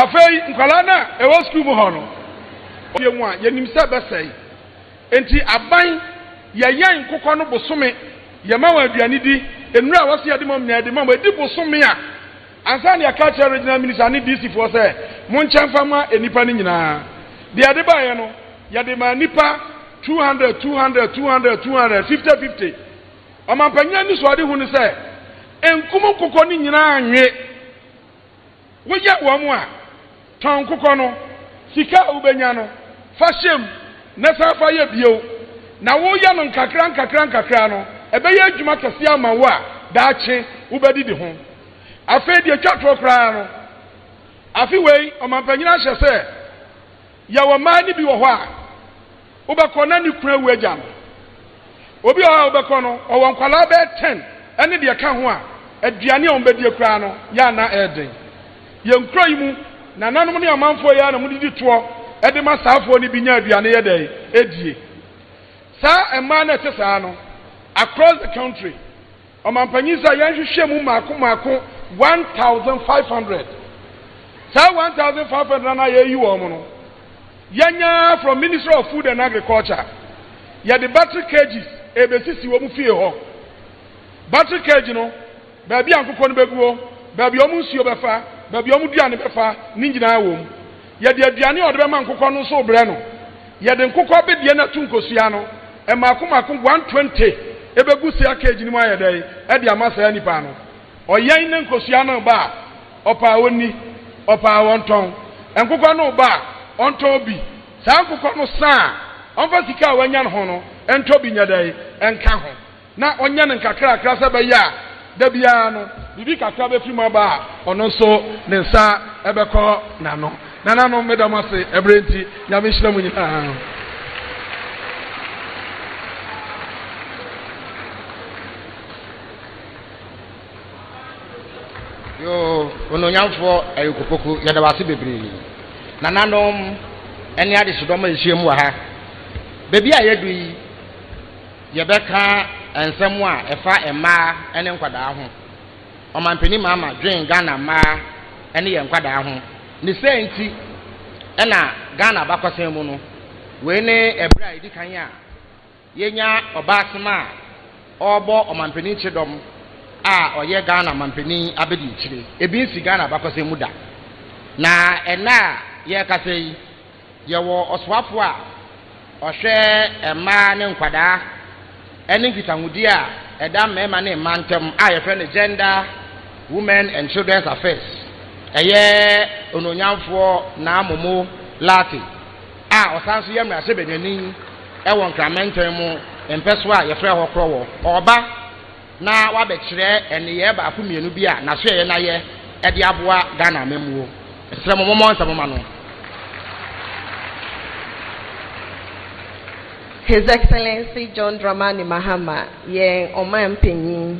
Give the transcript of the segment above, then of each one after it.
afei nkwala na ewo school mu ho no ye mu a ye nim se besai enti aban ye yan kokɔ no bosome ye ma wa aduane di enura wose ye de mom na de mom edi bosome a ansa na ka cha regional minister ni DC for say mo nkyɛn fama enipa ni nyinaa de ade ba ye no ye de ma nipa 200 50 omampanya ni so ade hu ni say enkum kokɔ ni nyinaa anwe wo ya wo mu a ton kokɔ no sika ubenya no fashem na safa ye bio na wo ya no nkakra no ebe ye adwuma kese ama wo a daache ubedi di ho afi de twatwo kra no afi wei omampanyina hye se ya wo ma ni bi wo ho a ubekɔ na ni kura wu agya no obi o ubekɔ no o won kwala be 10 ene de ka ho a aduane a ombedi kra no ya na eden ye nkro yi mu na nanom ne amanfo ya na mudidi to ede ma saafo ni binya aduane ye dai edie sa ema na tesa no across the country omampanyisa yan hwehwe mu mako 1500 sa 1500 na ye yi wo mu no yanya from Ministry of Food and Agriculture ya the battery cages ebesisi wo mu fie ho battery cage no ba bia nkokɔ no beguo ba bia omu nsuo befa ba bia omu duane befa ni nyina wo mu ya de aduane o de ma nkokɔ no so bre no ya de nkokɔ be de na tunkosua no e mako 120 ebegu sia cage ni mu ayedai e de amasa ya nipa no oyan ne nkosua no ba opa woni opa wonton nkokɔ no ba onto bi sa nkokɔ no sa onfa sika wanya no ho no ento bi nyadai enka ho na onya ne nkakra sa ba ya da bia no bibi kakra be firi ba ono so ne nsa ebekɔ na no medamase ebrenti nyame hira mu nyina yo ono nyamfo ayukopoku yada wase bebre na nanom eni ade sodoma ehiem wa ha bebi a yedu yi yebeka ensem a efa ema ene nkwada ho omampeni mama dwen Ghana ma ene ye nkwada ho ni senti ena Ghana bakosen mu no we ne ebra idi kan ya yenya obasema obo omampeni chidom a oye Ghana mampeni abedi chire ebi nsi Ghana bakosen mu da na ena ye kasei ye wo oswafo a ohwe ema ne nkwada ene nkitahudi a eda mema ne mantem a ye friend gender women and children's affairs eye ononyamfo na amomo lati a osanso ye mra sebenani e won kramentem mu empeso a ye frɛ ho krowo oba na wabekire ene ye ba ko mienu bi a na so ye na ye e de aboa Ghana memuo esre momo nsamo no. His Excellency John Dramani Mahama, ye Omampenyin,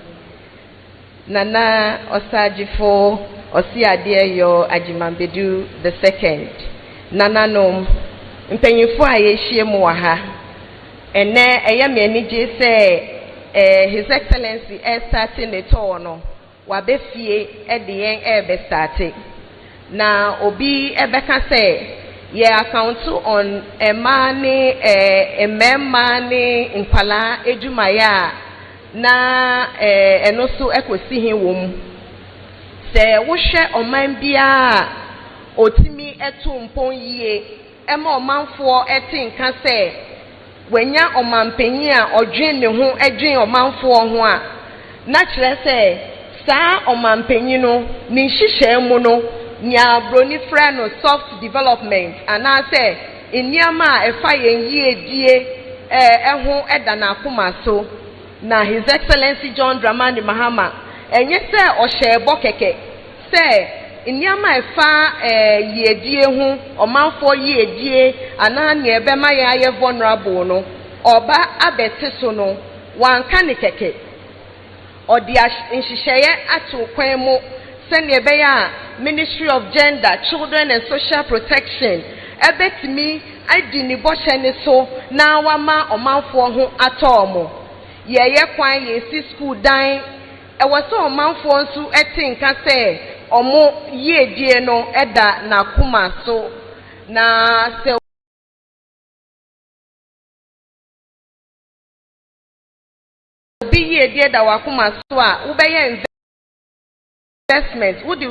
Nana Osajifo Osiadeyo Ajimambedu II, Nana Nom, Mpenyifo Ayeshiemu Waha, Ene Eyamenije say His Excellency starting the tono, Wabefie Edien Ebe starting. Na Obi Ebeka say, ye account on a money a memani in Pala Ejumaya na and also equisi him womb. Say, Wushe o man bia otimi etum pon ye emo man for etin can say when ya o man penya or dream the home a dream o man for one. Naturally say, Sa o man penino, Nishishe mono. Nya broni friend of soft development and I say in Yama a fire ye die eho edana kuma so na His Excellency John Dramani Mahama and yes sir or share bokeke say in Yama a fa ye die hu or man for ye die and ye bema ye vulnerable no or ba abetiso no one kanikeke or the inshisheye atu kwemo send ye beya Ministry of Gender, Children and Social Protection. Ebet me, I didn't watch any so now wama or man for whom at all. Ye kwan ye see school dying. I was so man for so I think I say omo yedie no eda na kuma so na se obi yedie da wakuma so a ubeye investment wudi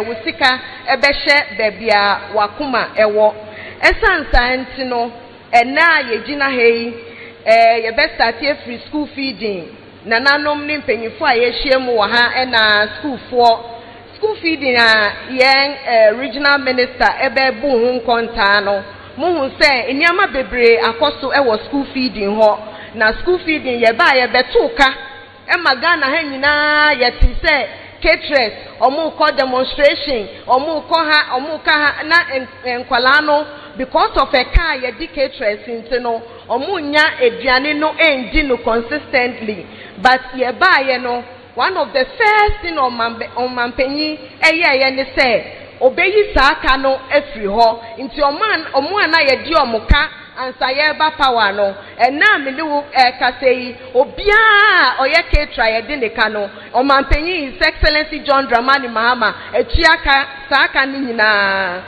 wusika ebehye bebia wakuma ewo esansa nti no ena yegina hei ye be start free school feeding na nanom ni mpanyifo a yehie mu wa ha na school feeding a yen regional minister ebe bu hu nkonta no mu hu se eniama bebre akoso ewo school feeding ho na school feeding ye ba ye betuka Magana ha nyina yeti se caterers omu ko demonstration omu ko ha na enkwala no because of a car ye di caterers into no omu nya eduane no endi no consistently but ye ba ye no one of the first thing on mampenyi eye ne say obeyi saaka no afri ho nti omu ana ye di omuka ansa ye ba power no na me ne wo kasei obia oye ketra ye de ne ka no omampenyi His Excellency John Dramani Mahama echiaka saaka ni nyina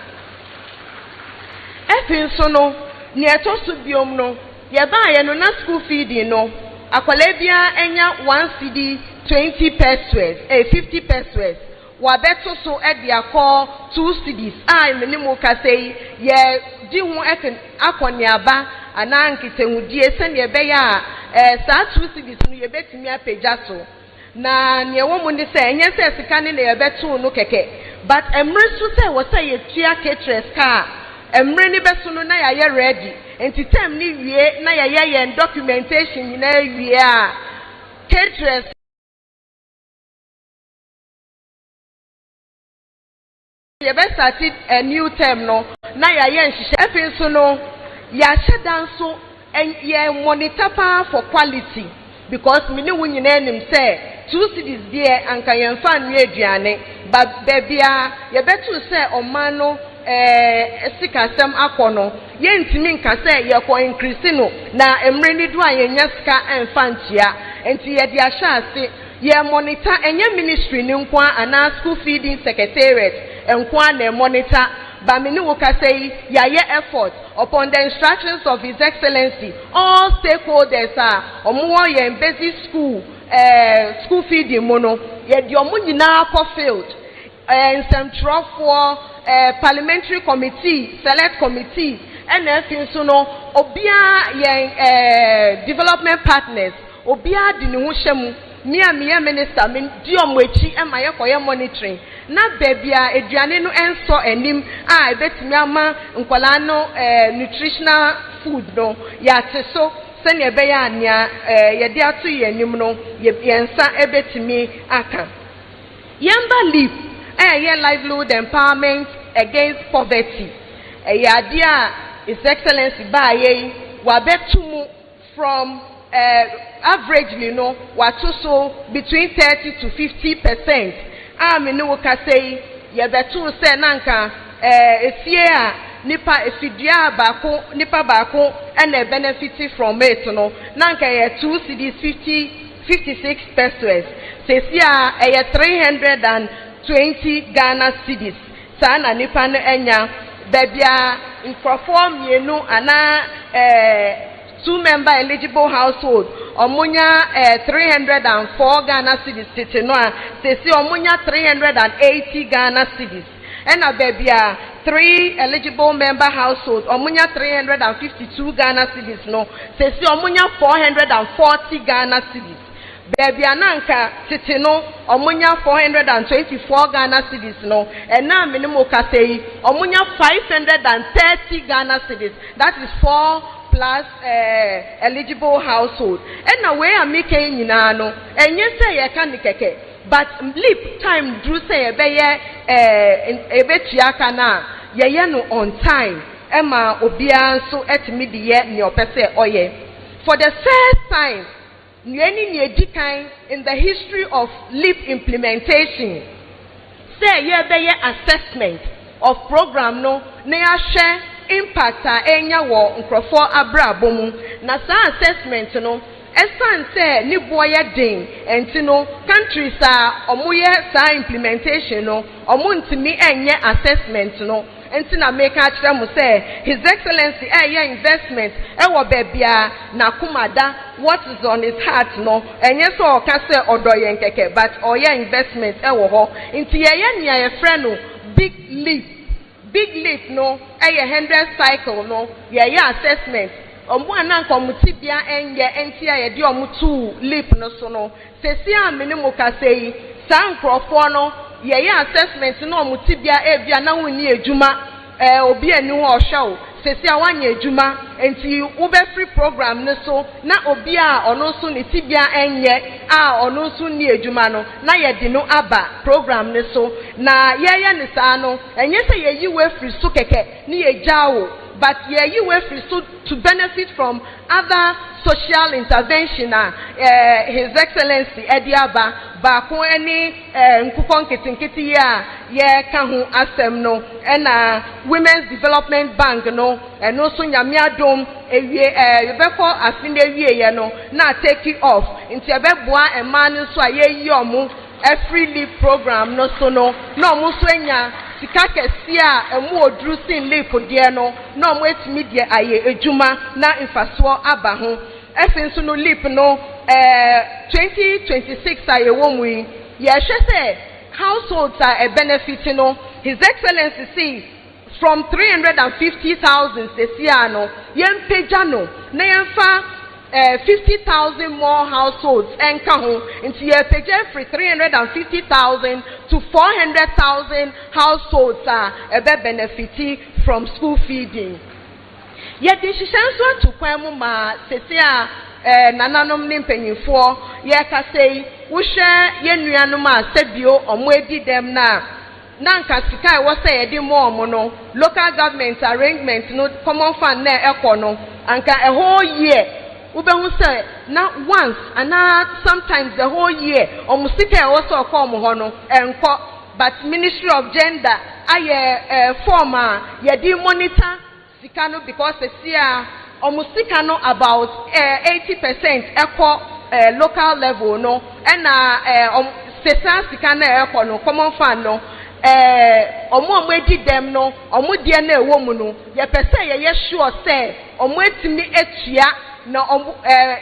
efin so no ne etosu biom no ye ba ye no na school feeding no akwala bia enya 1 cedi 20 pesos 50 pesos wa beto so e dia call 2 cedis me ne mo kasei ye di hu efen akoniaba ana nkitehudie se ne be ya saa 2 cedis no ye betimi apagya so na ne wo mu ni se enye se sika ne ye beto no keke but emre so se wo se ye tua caterers ka emre ni beso no na ya ready enti time ni wie na ya ye documentation ni na wie a caterers ye be started a new term no na ya ye nhihye efin so no ya shedan so ye monitor pa for quality because me ne wo nyina nim say 2 cedis there anka ye mfa nwe aduane but bebia ye betu say oman no sikasem akono ye ntimi nka say ye ko increase no na emre ni do anya sika emfa ntia enti ye dia ase ye monitor enye ministry ni nkwa ana school feeding secretariat enkwa na monitor ba me ni wo ka say ya ye effort upon the instructions of His Excellency all stakeholders are omo ye basic school feeding mono ye di omo nyina ko field central for parliamentary committee select committee and everything so no obia ye development partners obia di ne ho hyemu me minister me di omwechi e ma ye koye monitoring na bebia eduane no enso enim a ebetimi ama nkwala no nutritional food no ya teso se ne be ya ania ye di atu ye enim no ye nsa ebetimi aka yamba leap ye livelihood empowerment against poverty ya dia His Excellency ba ye wa betumu from averagely no what so between 30 to 50%. Me no ka say ye betu say nanka efie a nipa efidia baako nipa baako and benefit from it no nanka ye 2 cedis 56 pesos sesi a 320 Ghana cedis sana nipa no enya bebia perform mienu ana 2-member eligible household omunya 304 Ghana cedis tete no a sesi omunya 380 Ghana cedis ena bebia 3 eligible member household omunya 352 Ghana cedis no sesi omunya 440 Ghana cedis bebia nanka tete no omunya 424 Ghana cedis no ena minimum kasei omunya 530 Ghana cedis that is 4 plus eligible household and we are making nyina no enye say ye kan keke but leap time drew say be ye ebetua na ye no on time ema obia nso etimi de ye ne opese oye for the first time any edikan in the history of leap implementation say ye be ye assessment of program no na ya share impact enya wo nkrofo abrabom na sa assessment no esan say ni boye den enti no countries a omoye sa implementation no omontimi enye assessment no enti na make a kire mo say his excellency investment wo bebia na kumada what is on his heart no enye so ka say odoye nkeke but oye investment wo ho enti ye nia ye frɛ no big leap no 100 cycle no ye assessment omu anan komutibia enye enti a ye de omutu leap no so no sesi a minimu ka sei san crofo no ye assessment no omutibia ebia na woni ejuma obi ani ho ohwe sesi a wanye ejuma enti ube free program no so na obi a ono so ne tibia enye a ono so ni ejuma no na ye de no aba program no so na ye ne saa no enye se ye yi we free so keke ni ye jawo but ye we free so to benefit from other social intervention his excellency ediaba ba ko eni nkukon kitinkiti ya ye ka hu asem no na women's development bank no eno so nyame adom ewie yebeko afine ewie ye no na take it off nti ebeboa emanu so ayeyi omu a free leave program no so no omu so enya sika kesi a emu odru sin leave de no omu etimi de aye ejuma na infaso aba ho efinso no leap no 2026 aye wo mu ye hwe say households are a benefit no his excellency see from 350,000 sesia no yempeja no na yemfa 50,000 more households enka ho nti ye peja free 350,000 to 400,000 households are a benefit from school feeding. Yet the shishanso to kwemu ma sesia nananom ne mpanyinfo ye ka sei wo hwe ye nuanom a sebio omo edi dem na nka sika wo say ye di mo omo no local government arrangement no common fund na ekọ no anka a whole year we be hu say na once and sometimes the whole year omo sika wo so ko omo ho no enko but Ministry of Gender aye form a ye di monitor sikano because sesia omusikano about 80% equal local level no na sesa sikana equal no common fund no omo edi dem no omo die na ewo mu no ye pese ye sure say omo etimi etua na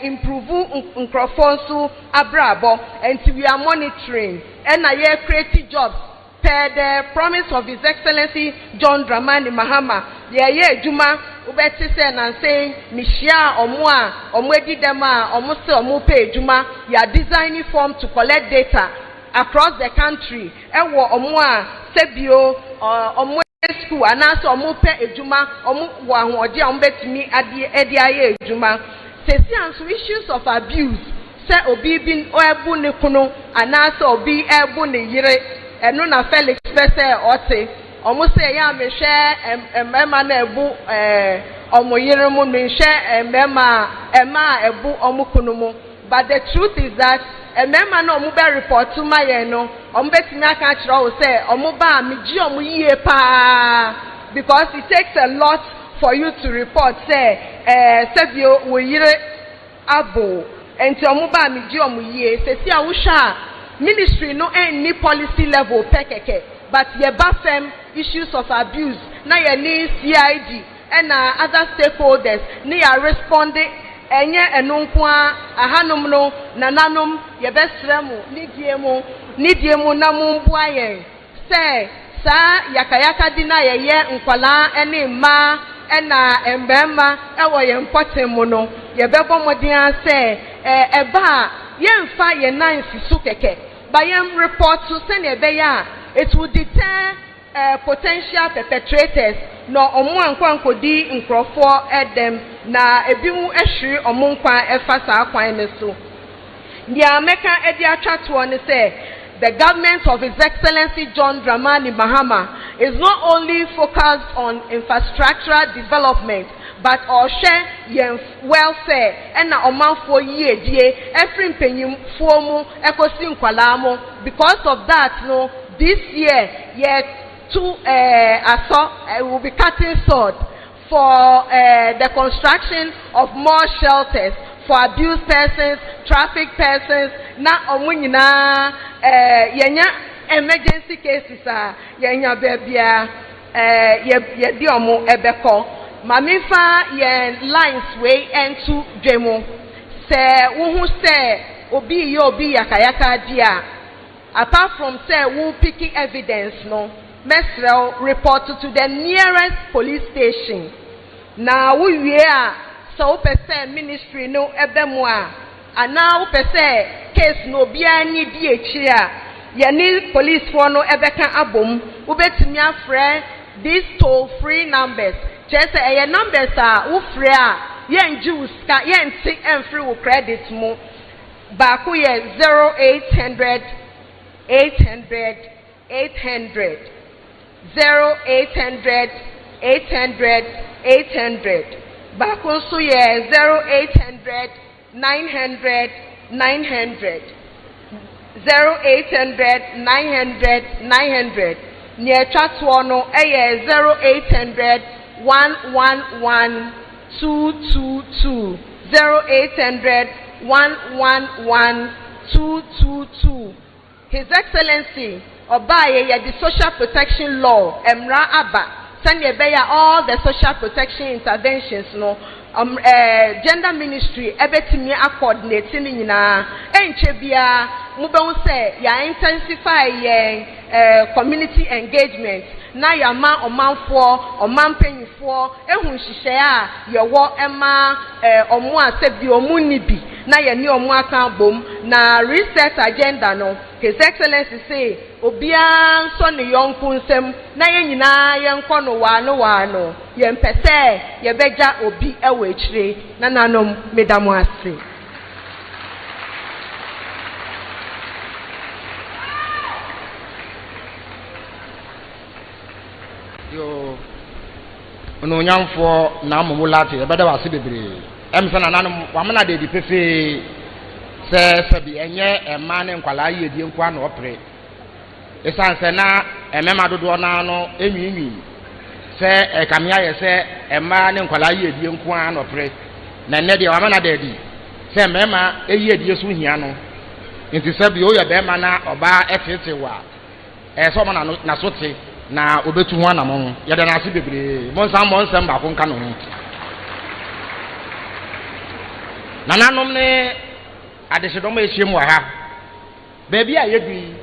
improve nkrofo abrabo and we are monitoring and ye create jobs per the promise of His Excellency John Dramani Mahama. Ye juma ubeti say na saying mishia omo edi dem a omo se omo pay juma ya designing form to collect data across the country ewo omo a sebio omo school anaso omo pay ejuma omo wo ahoje omo betimi edi aye ejuma sesi anso issues of abuse say obi bin ebu ne kunu anaso obi ebu ne yire enu na Felix pese ote omo say ya me hwe emema na ebu omo yire mu no hwe emema ebu omo kunu mu but the truth is that emema na omo be report to my no omo betimi aka kire o say omo ba me gi omo yie pa because it takes a lot for you to report say sebio wo yire abo enti omo ba me gi omo yie sesi a wo hwa ministry no any policy level pekeke but ye bafem issues of abuse na ye ni CID and other stakeholders ni are responding enye enunko ahanom no nananom ye besremu nidie mu na mu mboa ye say sa yakayaka di na ye nkwala ene ma ena embema ewo ye mpotem mu no ye bebo modin say eba ye mfa ye nansi su keke by report to send a beya, it will deter potential perpetrators. No, omo ankwanko di nkrofo edem na ebimu ehwiri omo nkwan efasa akwan ne so. The American Edia Chatwon say the government of His Excellency John Dramani Mahama is not only focused on infrastructural development but also welfare and na omanfo yie die every mpenyimfo mu ekosi nkwala mu because of that no this year will be cutting sword for the construction of more shelters for abused persons, trafficked persons, na omunyina yenya emergency cases yenya bebia ye di omu ebeko. Mamifa ye lines way into dwemu. Se wuhu se obi yakayaka dia. Apart from say we picking evidence no, Mesrel report to the nearest police station. Now we are so per ministry no ebemwa. And now per case no be any DHA. Ye police for no ebeka abum. Ubetimi afre these toll-free numbers. Just say numbers are ufrea. Yen Jews ka yen sick and free with credit mo. Baku ye 0800 800 800 0800 800 800 Baku so ye 0800 900 900 0800 900 900 near Chatwono 0800 111 222 0800 111 222. His Excellency Obaye the social protection law Emra Abba Sanya Beya all the social protection interventions no gender ministry ebetimi coordinating na enchebia mubon say ya intensify community engagement na yama omanfo omanpenifo ehun hihye a yewo ema omo asebi omu nibi na ye ni omo aka bom na reset agenda no His Excellency say obia nso ne yonku nsem na ye nyina ye nko no wano ye mpese ye beja obi ewo echire na nanom medamu ase. Yo ono nyamfo na momulate e beda wase bebre emse na nanom wamana de di pefe se bi enye ema ne nkwala yedie nkwa na opre esanse na emema dodo na no enwinwi se ekamia ye se ema ne nkwala yedie nkwa na opre na ne de wamana de di se mema eyedie so hia no nti se bi o ye be ma na oba etete wa so mo na so te na obetu ho na mo yede na ase bebre mo nsam ba ko nka no ho na nanom ne adehedom ehiem wa ha beebi a yedui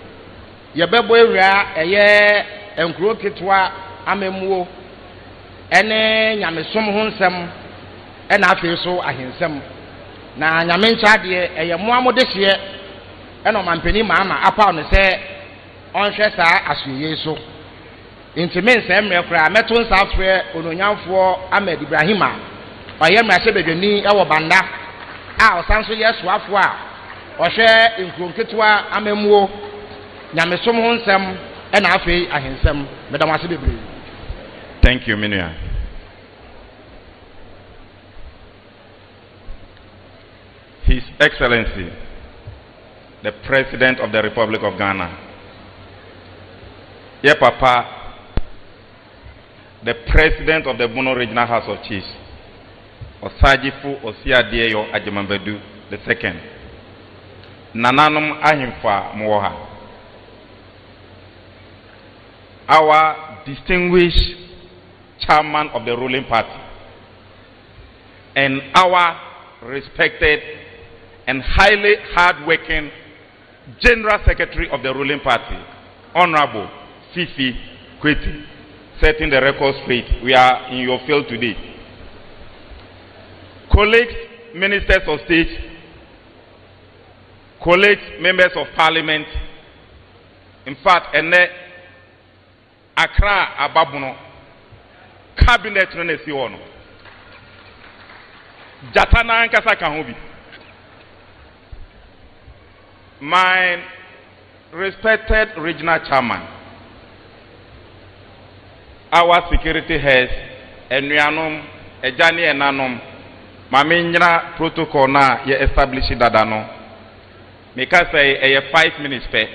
ye bebo ewura eye enkuro ketwa amemuo ene nyamesom ho nsem ena afi so ahensem na nyame ncha de eye mo amodehye ena mampeni maama apa no se onhwe saa asuye so intimen se mrekura meto nsa afre ononyamfo Ahmed Ibrahima oye mrahye bedwani ewo banda a osanso yesuafo a ohwe nkronketwa amemuo nyamesom ho nsem ena afi ahensem medamase bebre. Thank you, Minua. His Excellency the President of the Republic of Ghana, Ye Papa the President of the Bono Regional House of Chiefs, Osajifu Osiadeyo Ajimambedu II, Nananum Ahimfa Moha, our distinguished chairman of the ruling party, and our respected and highly hard-working General Secretary of the ruling party, Honorable Fifi Kweti, setting the record straight. We are in your field today. Colleagues, ministers of state, colleagues, members of parliament, in fact, Accra Ababuno, cabinet Renesiwono, Jatana Nkasa Kahubi. My respected regional chairman, our security heads, Enuanum, Ejani Enanum, Maminyra protocol na ye establish dadano. Meka say 5 minutes pe.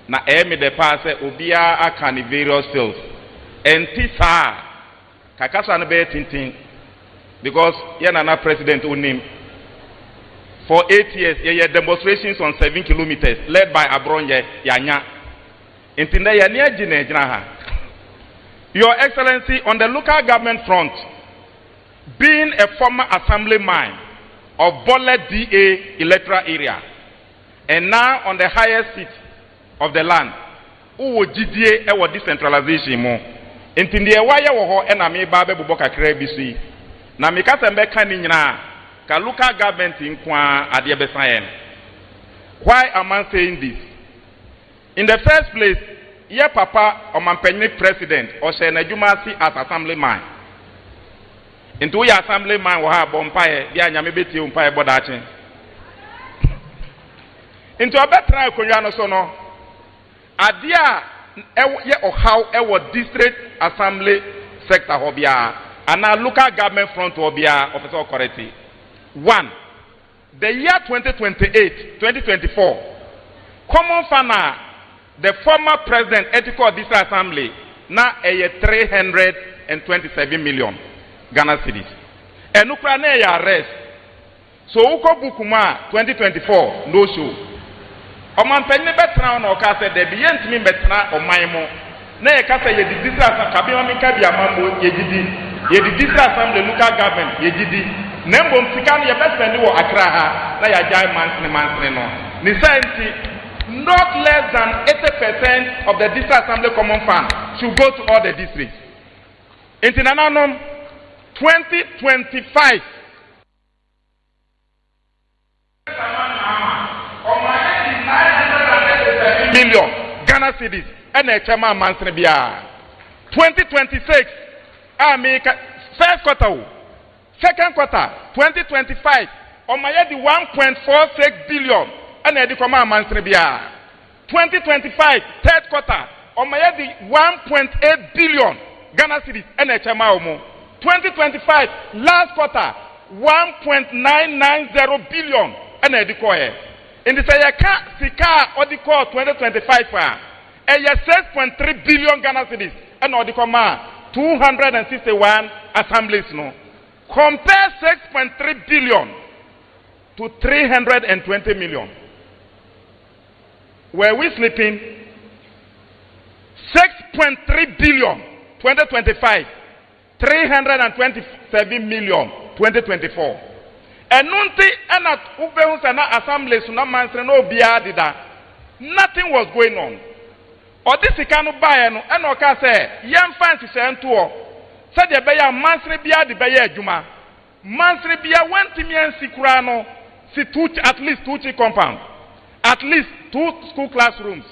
Na me de pass obia akani various fields. Enti sa kakasa no be tintin because ye na president unim for 8 years. There were demonstrations on 7 kilometers led by Abronye Yanya. Your Excellency, on the local government front, being a former assemblyman of Bole DA electoral area, and now on the highest seat of the land, who would GDA ever decentralization more. In the wire wo and I may babe buboka krebisi. Na mikasa mbeka ninyina ka local government in kwa adiebesayen. Why am I saying this? In the first place, ye papa or mampenny president or Shena Jumasi as assemblyman. Into your assemblyman will have bompire, ya nyamibeti umpire bodachin. Into a better Koreano sono. Adia ye or how our district assembly sector hobia and our local government front hobia officer correctly. 1. The year 2024, common fana, the former president ethical district assembly now a 327 million Ghana cedis. And Ukraine arrest. So uko bukuma 2024 no show. Omanpenye betra na okase de biyent mi betra omanmo na ye kase ye di district kabima mi ka bia mambo ye di district assembly local government ye gidi nembo msika no ye bespend wo Accra ha na ya jai mansne no ni science not less than 80% of the district assembly common fund should go to all the districts. International 2025 million Ghana cedis and a chairman Mansrebia. 2026 first quarter, second quarter 2025 on my head 1.46 billion and a command Mansrebia. 2025 third quarter on my head 1.8 billion Ghana cedis and a chairman. 2025 last quarter 1.990 billion and a decoy. In the Sayaka Sika or the call 2025 a 6.3 billion Ghana cedis and or the command 261 assemblies no. Compare 6.3 billion to 320 million. Were we sleeping? 6.3 billion 2025, 327 million 2024. And nunti and assemblies no mansre no biadida. Nothing was going on. Or this ikanu buy no and oka say yam fancy sento said the beya mansre bia the beya juma mansre bia went me and sikura no si at least 2 compound, at least 2 school classrooms,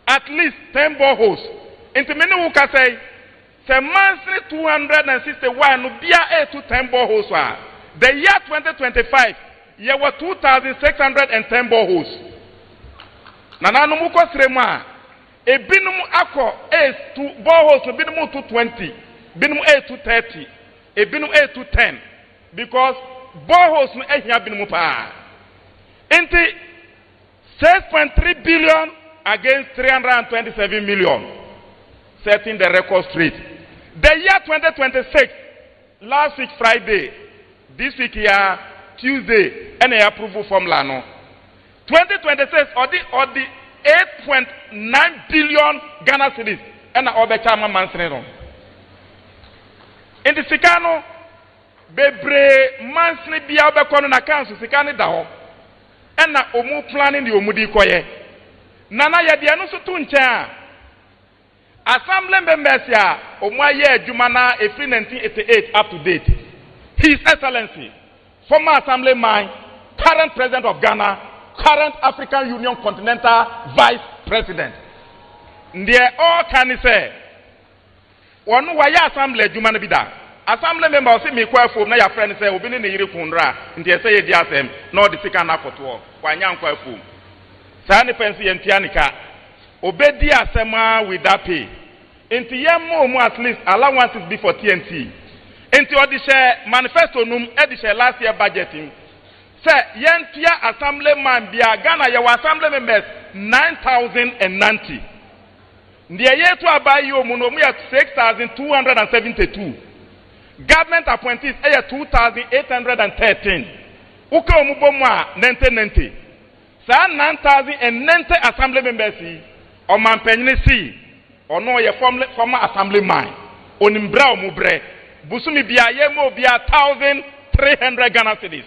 at least 10 boreholes. Into many who can say mansre 261 no bia 8 to 10 boreholes wa. The year 2025 there were 2,610 boreholes. Nana no muko srema a binum ako is to boreholes to binum to 20, binum 8 to 30, a binum 8 to 10, because boreholes no ehia binum pa. Enti 6.3 billion against 327 million, setting the record straight. The year 2026, last week Friday, this week here Tuesday, and a approval formula no. 2026 or the 8.9 billion Ghana cedis and the Chama Mansreno. In the Sikano, Bebre Mansni Biabe Konon accounts, Sikani Dao, and na Omu planning the Omudi Koye. Nana Yadiano Sutuncha. Assembly members ya Omaye Jumana a 1988 up to date. His Excellency, former assemblyman, current president of Ghana, current African Union Continental Vice President. They all can say, one why assembly Jumana Bida. Assembly member say me kwa phone na your friend say obini ne yire kunra nti say ye di asem na odi sika na foto kwa nya kwa phone. Sa ne pensi entianika obedi asema with that pay. Nti ye mo at least allowances before TNT. Nti odi share manifesto num edi share last year budgeting. Say yentia assemblyman bia Ghana ye assembly members 9,090. Ndiye yetu abayi omuno mu ya 6,272. Government appointees 2,813. uka omubomu a 1990 saa 9090 assembly members yi omanpanyine si ono ye former assemblyman onimbra omubre busumi bia ye mo bia 1300 Ghana cedis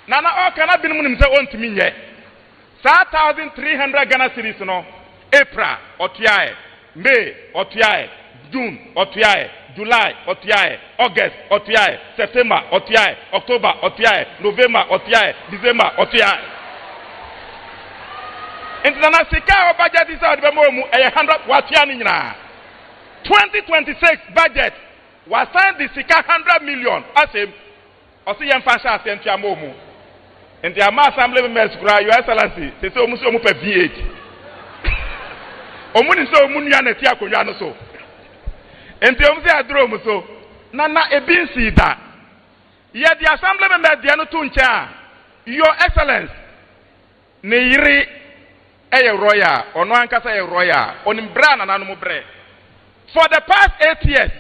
nana o kana binum nim se ontimi nye saa 1300 Ghana cedis no April otuae May otuae June otuae July otuae August otuae September otuae October otuae November otuae December otuae International sika budget is out bemo mu 100 watua ni nyina 2026 budget was signed the sika 100 million asem osi yem fa sha asem amo mu nti ama assembly members kura your excellency se omu so omu pa V8 omu ni so omu nua na ti akonwa no so nti omu se adro mu so na ebinsi da ye the assembly members de no to ncha your excellence ne yiri eye royal ono ankasa eye royal onim bra na nanom bre for the past 8 years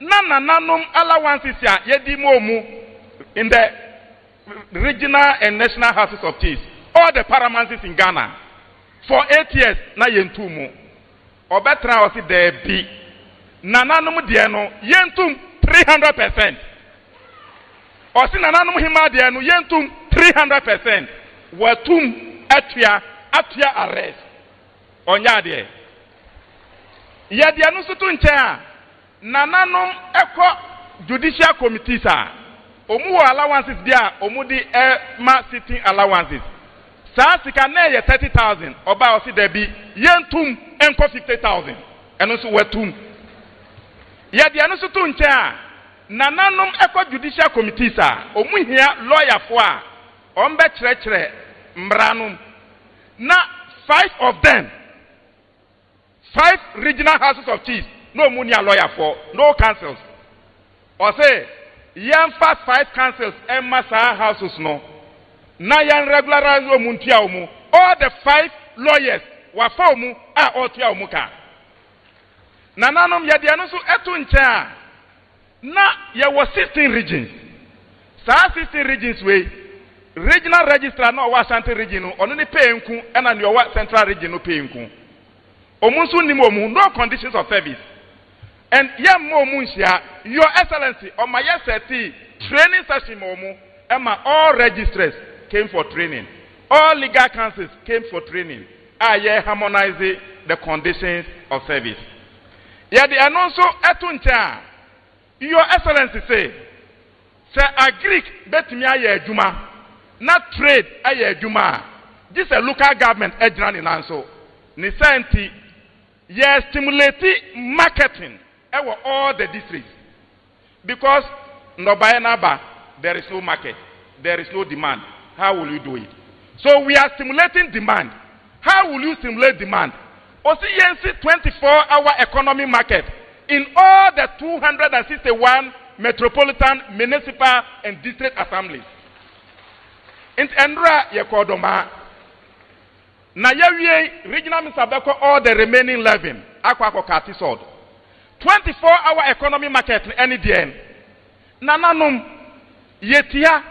nanom allowances ya yedi momu in the regional and national houses of chiefs all the paramounts in Ghana for 8 years na yentumu obetra osi there be nanom de no yentum 300% osi nanom hima de no yentum 300% watum atua arrest onya de ye de anu sutu nche a nanom eko judicial committees a omu wo allowances dia omu di ma sitting allowances saa sika na ye 30,000 oba osi da bi yentum enko 50,000 eno so watum ye de anu sutu nche a nanom eko judicial committees a omu hia lawyer fo a ombe kire mbranum na 5 of them 5 regional houses of chiefs no money a lawyer for no councils or say yan fast 5 councils and massa houses no na yan regularize omuntia omu all the 5 lawyers wa for mu a otia omu ka na nanom ye de no so etu ncha na ye was 16 regions saa 16 regions we regional registrar no wa Ashanti region no ono ni pay nku ena ne wa central region no pay nku omunsu ni mo no conditions of service and yam mo munsia your excellency on my yesterday training session mo mu ema all registrars came for training all legal councils came for training aye harmonize the conditions of service ya the anonso etuncha your excellency say agric betimi aye adwuma na trade aye adwuma this a local government ejina ni nanso ni senti ye stimulate marketing ewo all the districts because no buy na ba there is no market there is no demand how will you do it so we are stimulating demand how will you stimulate demand osi yensi 24-hour economy market in all the 261 metropolitan municipal and district assemblies in Endra yekodoma na yawie regional minister beko all the remaining 11 akwa kati sod 24-hour economy market any dn nananum yetia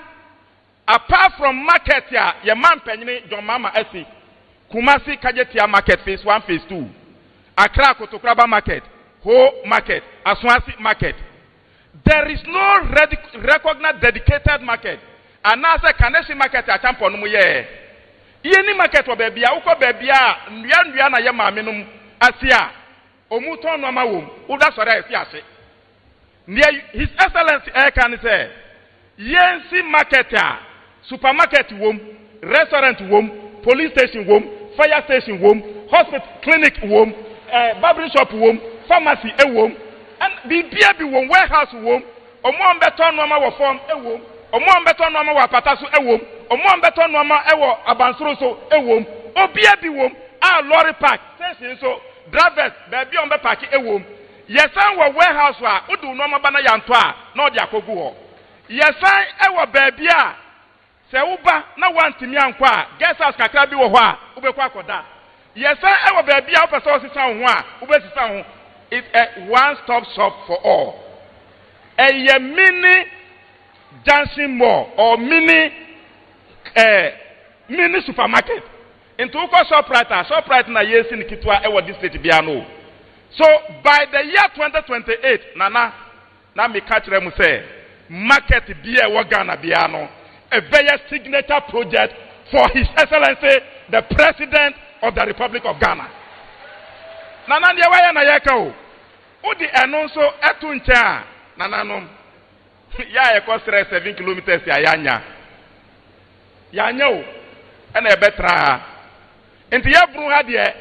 apart from market ya ye man penyini Dramani esi Kumasi Kajetia market phase 1 phase 2 Accra Kotokraba market Ho market Aswansi market there is no recognized dedicated market anasa Kanesi market a champion mu ye yeni market wa bebia uko bebia ndua na ye maamenum asia omuton no ma wom uda sore esi ase his excellency can say yensi market a supermarket wom restaurant wom police station wom fire station wom hospital clinic wom barber shop wom pharmacy wom and bibia bi wom warehouse wom omo mbeto no ma wo form wom omo mbeto no ma wo apata so wom omo mbeto no ma wo abansoro so wom obia bi wom a lorry park station so drivers baby on be park wom yesan wo warehouse a udu no ma bana yanto a na odi akogu ho yesan wo baby a se uba na wantimi ankwa a guest house kakra bi wo ho a ubekwa akoda yesan wo baby a opese osisa ho a ubesisa ho it's a one stop shop for all a mini junction mall or mini supermarket. Into Shoprite na yesi ni kitwa ewa district biano. So by the year 2028, Nana, na me catch them say, market beer wagana biano, a very signature project for His Excellency, the President of the Republic of Ghana. Nana ndiye na yeka Udi enonso etuncha nananom. Ya ekosre 7 kilometers ya yanya. Yanya o ena ebetra. Enti ya bru ha de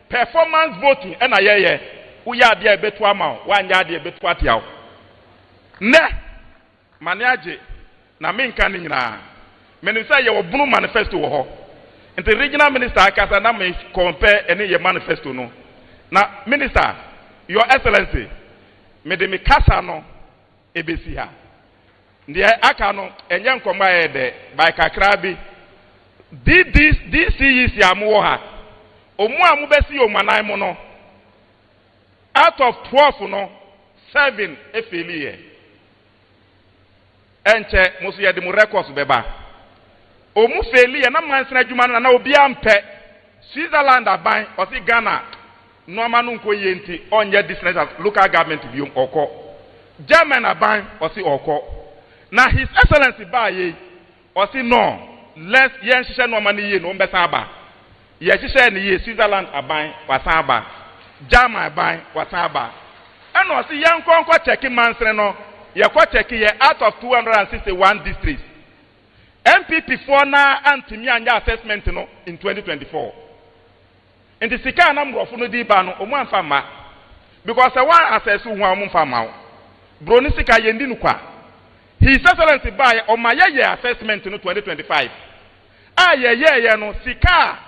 performance voting ena yeye. Uya de ebetu ama o, wanya de ebetu atia o. Ne maniaje na menka ni nyina. Menisa ye wo bunu manifesto wo ho. Enti regional minister akasa na me compare ene ye manifesto no. Na minister, Your Excellency, me de me kasa no ebesi ha. Ndiye aka no enye nkoma ye de by kakra bi. This is ya mo ha. Omu amu besi o manan mo no. Out of 12 no, 7 efeli. Enche musu ye de mu records beba. Omu feli na mansena adwuma na obi ampe. Switzerland aban o si Ghana. No man unko yenti onye business as local government biom oko. German aban osi oko. Na His Excellency ba ye osi no. Let's yen shisha no man ye no mbesa aba. Ye shisha ni ye Switzerland aban wasan aba. German aban wasan aba. Eno osi yen konko cheki mansre no. Ye ko cheki ye out of 261 districts. MPP for na antimi anya assessment no in 2024. And the sika na mrofo no di ba no omu amfa ma because one assess hu omu amfa ma bro ni sika ye ndi nukwa His Excellency ba o ma ye assessment no 2025 ye no sika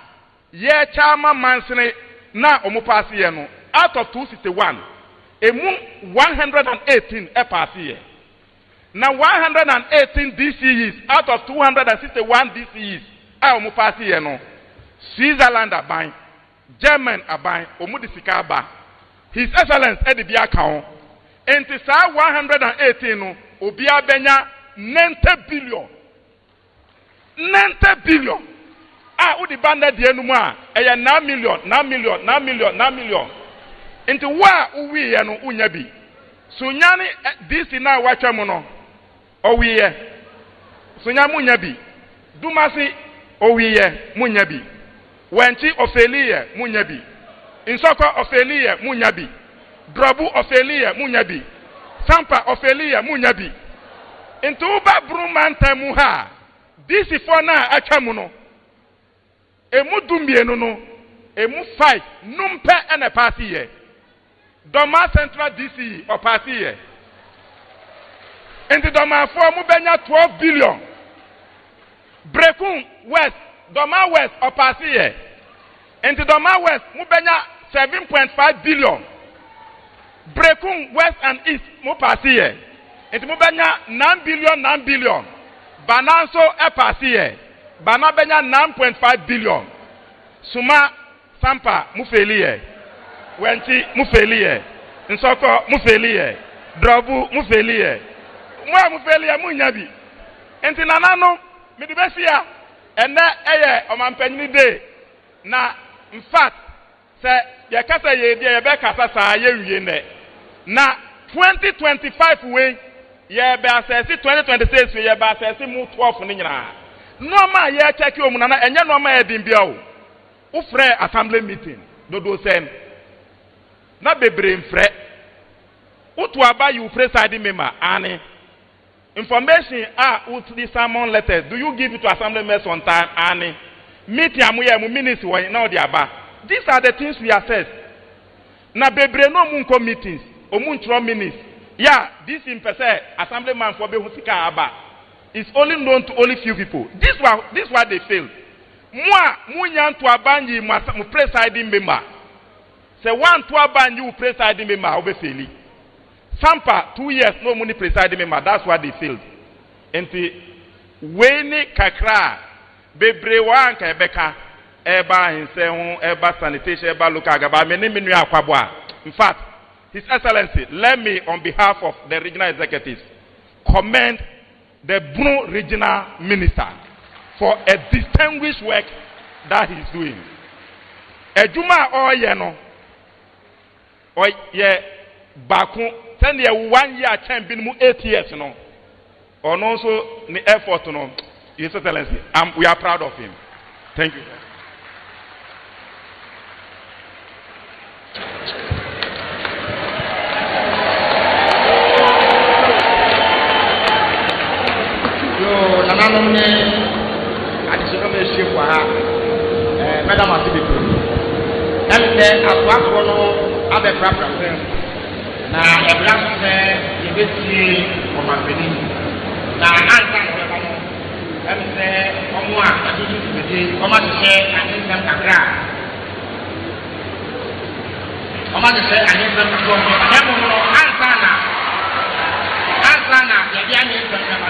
ye chama mansene na omu pass ye no out of 261 emu 118 e pass ye na 118 DCEs out of 261 DCEs omu pass ye no Switzerland aban German aban omudi sika ba His Excellency edi bia kaon enti sa 118 no obi abenya 90 billion udi banda die nu mu a eye 9 million enti wa uwi ye no unya bi sunyani this na watwa mu no owi ye sunya mu nya bi dumasi owi ye mu nya bi Wenchi ofeliye munyabi. Insoko ofeliye munyabi. Drobu ofeliye munyabi. Sampa ofeliye munyabi. Intuba brumanta muha. This for na achamuno. Emu dumbienu no. Emu 5 numpe ene pasiye. Doma Central DC o pasiye. Inti Doma 4 mubenya 12 billion. Brekun West Doma West opasiye. Into Doma West mubenya 7.5 billion. Brekun West and East mupasiye. Into mubenya 9 billion. Bananso epasiye. Banabenya 9.5 billion. Suma Sampa mufeliye. Wenchi mufeliye. Nsoko mufeliye. Drobu mufeliye. Mwa mufeliye munyabi. Into nanano midibesiya. Ene eye omampanyini de na in fact se ye kasa ye de ye be kasa sa ye wie ne na 2025 we ye be assess 2026 ye be assess mu 12 ni nyina no ma ye check o mu na enye no ma ye din bia o u frɛ assembly meeting dodo sen na bebre mfrɛ utu aba you preside member ani information with the sermon letters. Do you give it to assembly members on time? Ani. Meeting amuye mu minutes when now the aba. These are the things we assess. Na bebre no munko meetings. Omunchro minutes. Yeah, this in per se assemblyman for behusika aba. It's only known to only few people. This why they failed. Moi munyan to abanyi mu presiding member. Say one to abanyi mu presiding member obefeli. Sampa 2 years no money presiding member. That's why they failed. Enti weni kakra bebre wa nka ebeka eba hinsehu eba sanitation eba local gaba menu akwabwa. In fact, His Excellency, let me on behalf of the regional executives commend the Bruno Regional Minister for a distinguished work that he's doing. Ejuma oyeno oye baku send ye 1 year term bin mu 8 years no. Or also the effort no. His Excellency, we are proud of him. Thank you. Madam Asibiku, and then as one one of the problem, now a black man, you will see from my beginning. Now, answer and say, Omwa, I do this, Oma to say, I need them to cry. Oma to say, I need them to go. I have no answer now. Answer now, the need them to go.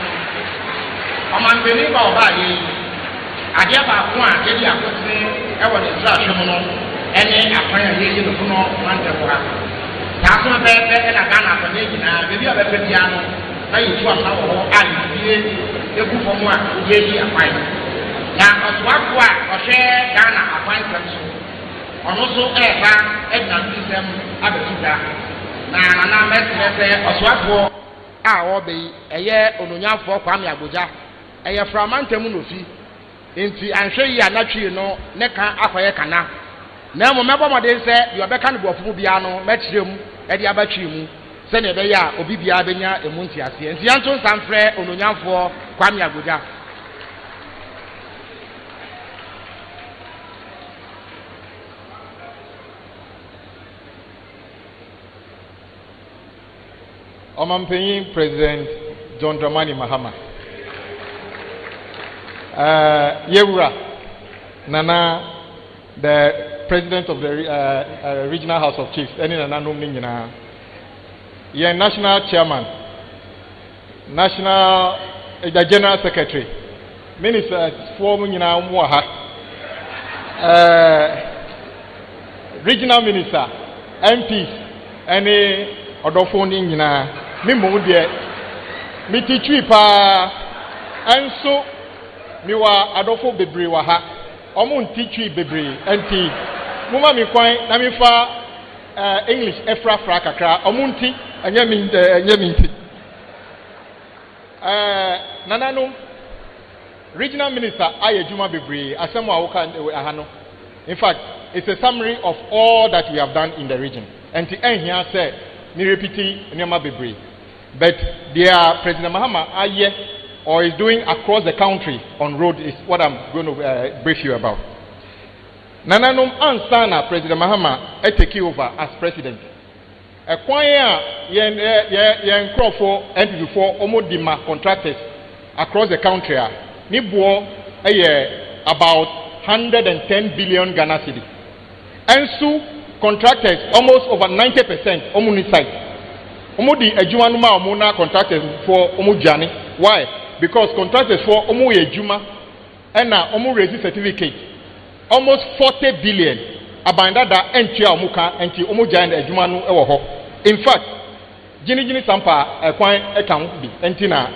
Oma believe about you. Adia ba ko a ye dia kotene e wo ne tra hwe mu no ene akwan a ye no no mante ko ha ta so be e na ga na ko ne nyina be bi a be pe bia no na yi tu am na wo ho a ye egu fo mu a ye yi akwan na oswa ko a o hwe ga na akwan kan so ono so e ba e na nsem abetuda na metre oswa ko a wo be eye ononyafo kwame agboja eye framantem no fi enti anhwe yi anatwi no ne kan akoye kana na mo mebo mode se de obeka ne bofu bia no mekyerem e de abatwi mu se ne be ya obi bia benya emu nti ase enti yanto nsamfrɛ ononyamfo kwame agboja Omampenyin President John Dramani Mahama. Yewura Nana, the President of the Regional House of Chiefs, any Nana Numina, Ye National Chairman, the General Secretary, Minister Formina Mwaha, Regional Minister, MPs, any Odofoni Nina. Me mudie me teach pa enso mi wa adofo bebre wa ha omo teach bebre enti muma mi kwan na mi fa English efra kakra omo nti anya mi nti nananu regional minister ayejuma bebre asemo awoka aha no. In fact, it's a summary of all that we have done in the region enti enhia say mi repeat nyama bebre. But their President Mahama aye or is doing across the country on road is what I'm going to brief you about. Nananum ansana President Mahama take over as president. A kwanya yen crofo and before omodima contractors across the country ni bo about 110 billion Ghana cedi. And so contractors almost over 90% omuni site. Omodi ejuma numa omuna contractors for omujani. Why? Because contractors for omu ejuma and na omu raise certificate almost 40 billion abanda da entia omuka enti omujani ejuma nu ewo ho. In fact, jini sampa kwan ekan bi enti na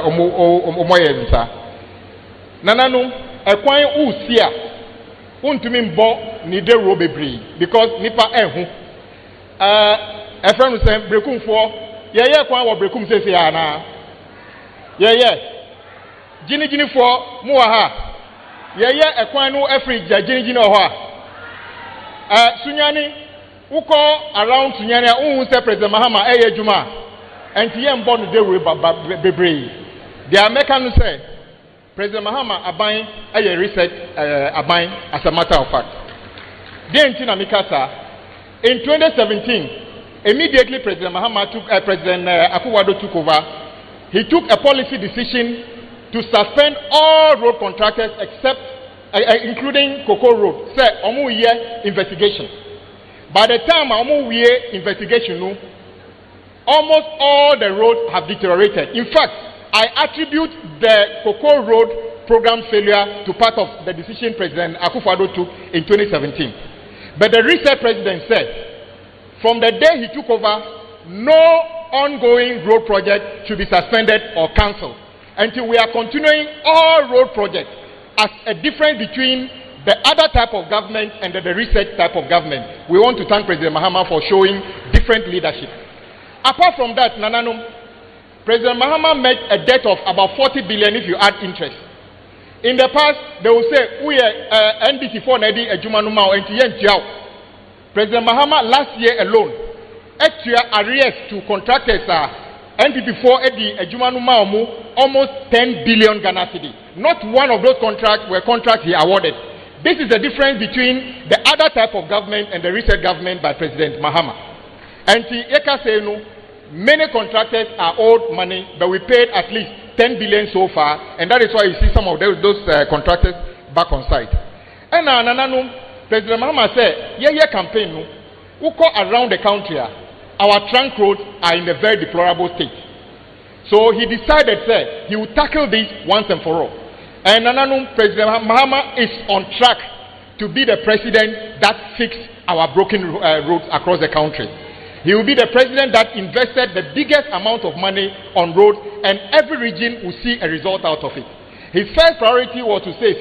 omoye nsa. Nananu kwan usia untumi mbo ni de ro bebre because nipa ehu a friend say brekum for ye kwan wo brekum say ya na ye jini for mu wa ha ye ekwan no afri jini ho a sunyani uko around sunyani unhu say President Mahama juma enti ye mbo no de we bebre the American say President Mahama aban research aban as a matter of fact then tina mikasa in 2017 immediately President Mahama President Akufo-Addo took over. He took a policy decision to suspend all road contractors except, including Cocoa Road. Say, omu year investigation. By the time omu year investigation, almost all the roads have deteriorated. In fact, I attribute the Cocoa Road program failure to part of the decision President Akufo-Addo took in 2017. But the recent president said, from the day he took over, no ongoing road projects should be suspended or cancelled until we are continuing all road projects as a difference between the other type of government and the research type of government. We want to thank President Mahama for showing different leadership. Apart from that, Nananum, President Mahama made a debt of about 40 billion if you add interest. In the past, they will say, we are NDT4 Nedi Ejumanumao and President Mahama last year alone, extra arrears to contractors NPP4 Edi Ejumanumao almost 10 billion Ghana cedi. Not one of those contracts were contracts he awarded. This is the difference between the other type of government and the research government by President Mahama. And many contractors are owed money, but we paid at least 10 billion so far, and that is why you see some of those contractors back on site. And now, President Mahama said, campaign, we go around the country, our trunk roads are in a very deplorable state. So he decided that he would tackle this once and for all. And President Mahama is on track to be the president that fixed our broken roads across the country. He will be the president that invested the biggest amount of money on roads, and every region will see a result out of it. His first priority was to say,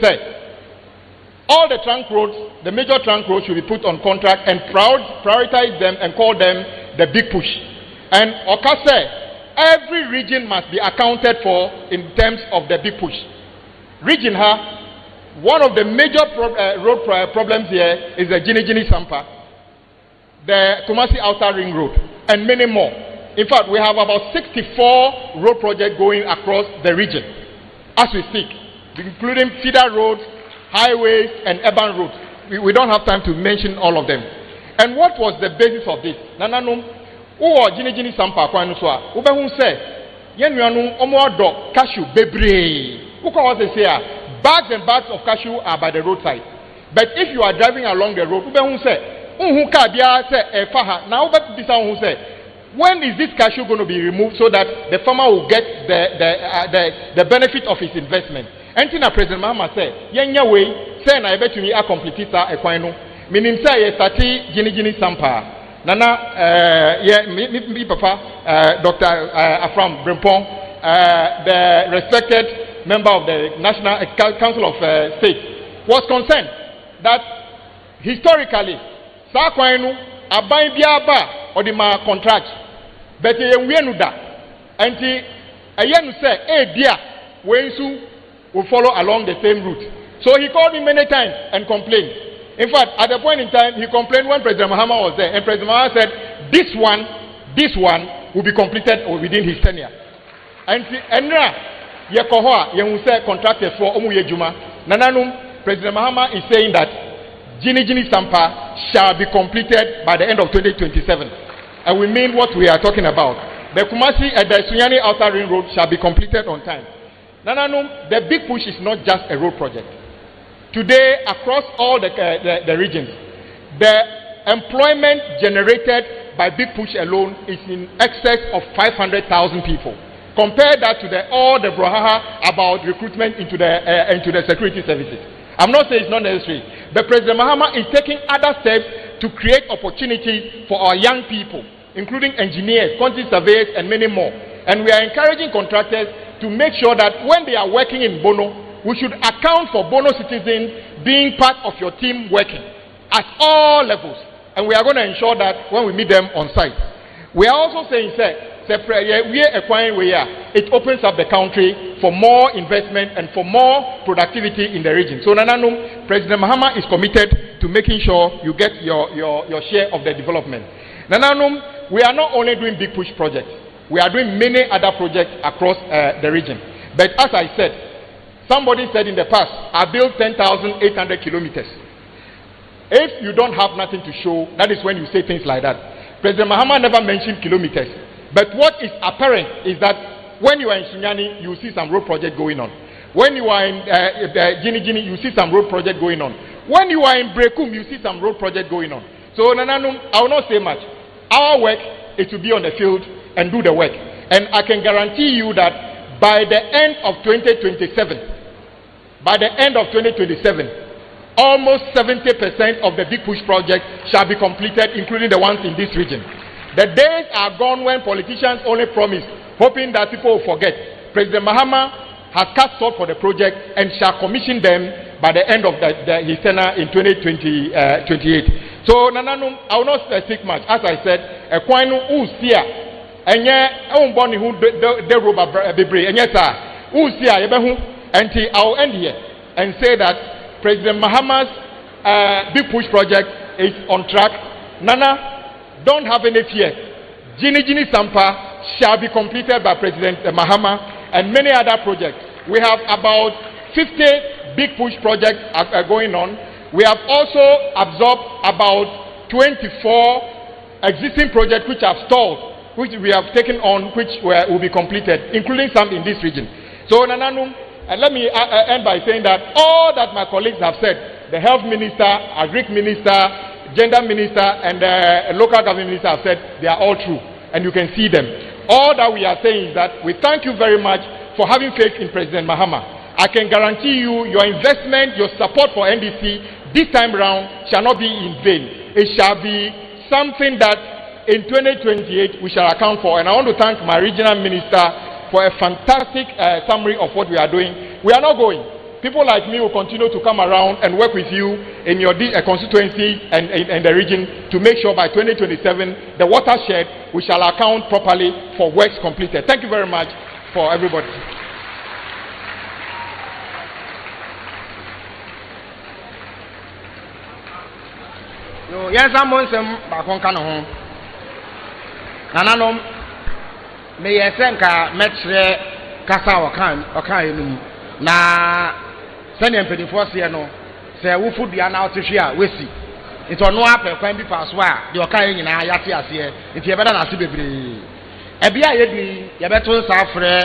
all the trunk roads, the major trunk roads should be put on contract and prioritize them and call them the big push. And Oka said, every region must be accounted for in terms of the big push. Region one of the major road problems here is the Gini Sampa, the Kumasi Outer Ring Road, and many more. In fact, we have about 64 road projects going across the region as we speak, including feeder roads, highways, and urban roads. We don't have time to mention all of them. And what was the basis of this? Nananum, Gini Sampa, Ubehun said, Yenuanum Omoado Cashew Bebre. What they say, bags and bags of cashew are by the roadside. But if you are driving along the road, when is this cashew going to be removed so that the farmer will get the benefit of his investment? And President Mahama said, Yenya way, say na ebe to me a complete a equino. Meaning say stati Gini Sampa. Nana me papa Dr. Afram Brempong, the respected member of the National Council of State, was concerned that historically, Sakwainu, Abai Biaba, or the contract, but and the say, dear, Wensu will follow along the same route. So he called him many times and complained. In fact, at the point in time, he complained when President Mahama was there, and President Mahama said, this one will be completed within his tenure. And now, Yekohoa, Yehuse contracted for Omuyejuma. Nananum, President Mahama is saying that Gini Sampa shall be completed by the end of 2027. And we mean what we are talking about. The Kumasi and the SUNYANI Outer Ring Road shall be completed on time. Nananum, the big push is not just a road project. Today, across all the regions, the employment generated by big push alone is in excess of 500,000 people. Compare that to all the brouhaha about recruitment into the security services. I'm not saying it's not necessary, but President Mahama is taking other steps to create opportunities for our young people, including engineers, quantity surveyors, and many more. And we are encouraging contractors to make sure that when they are working in Bono, we should account for Bono citizens being part of your team working at all levels. And we are going to ensure that when we meet them on site. We are also saying, it opens up the country for more investment and for more productivity in the region. So Nananum, President Mahama is committed to making sure you get your share of the development. Nananum, we are not only doing big push projects, we are doing many other projects across the region. But as I said, somebody said in the past, I built 10,800 kilometers. If you don't have nothing to show, that is when you say things like that. President Mahama never mentioned kilometers. But what is apparent is that when you are in SUNYANI, you see some road project going on. When you are in Gini, you see some road project going on. When you are in Brekum, you see some road project going on. So, Nananum, I will not say much. Our work is to be on the field and do the work. And I can guarantee you that by the end of 2027, almost 70% of the big push projects shall be completed, including the ones in this region. The days are gone when politicians only promise, hoping that people will forget. President Mahama has cast salt for the project and shall commission them by the end of his tenure in 2028. So, Nananum, I will not speak much. As I said, a coin usia, and yeah, I won't born who the rubber bebre, and yes, usia, until I'll end here and say that President Mahama's big push project is on track. Nana, don't have any fear. Gini Sampa shall be completed by President Mahama and many other projects. We have about 50 big push projects are going on. We have also absorbed about 24 existing projects which have stalled, which we have taken on, which will be completed, including some in this region. So, Nananum, and let me end by saying that all that my colleagues have said, the health minister, agric minister, gender minister, and local government minister have said, they are all true, and you can see them. All that we are saying is that we thank you very much for having faith in President Mahama. I can guarantee you, your investment, your support for NDC this time around shall not be in vain. It shall be something that in 2028 we shall account for. And I want to thank my regional minister for a fantastic summary of what we are doing. We are not going. People like me will continue to come around and work with you in your constituency and the region to make sure by 2027 the watershed we shall account properly for works completed. Thank you very much for everybody. No, yes, I'm on some back on Canon. Nananom may I send a match Casa or Can na send him for the first year. No, say, who would be an out to share with you? It's on no apple, can be passed where the Okayan in Ayati as here. It's better than a Sibibri. A beer, you better suffer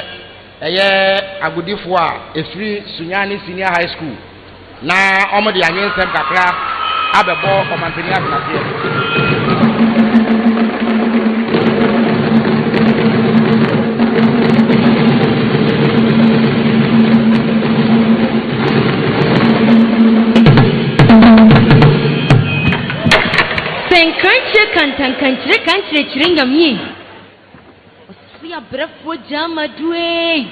a year a good if a free SUNYANI Senior High School. Now, Omadi Anian Sam Kakra, Abba Ball for Mantinia. Country chringa me. See a breath for Jama Dway.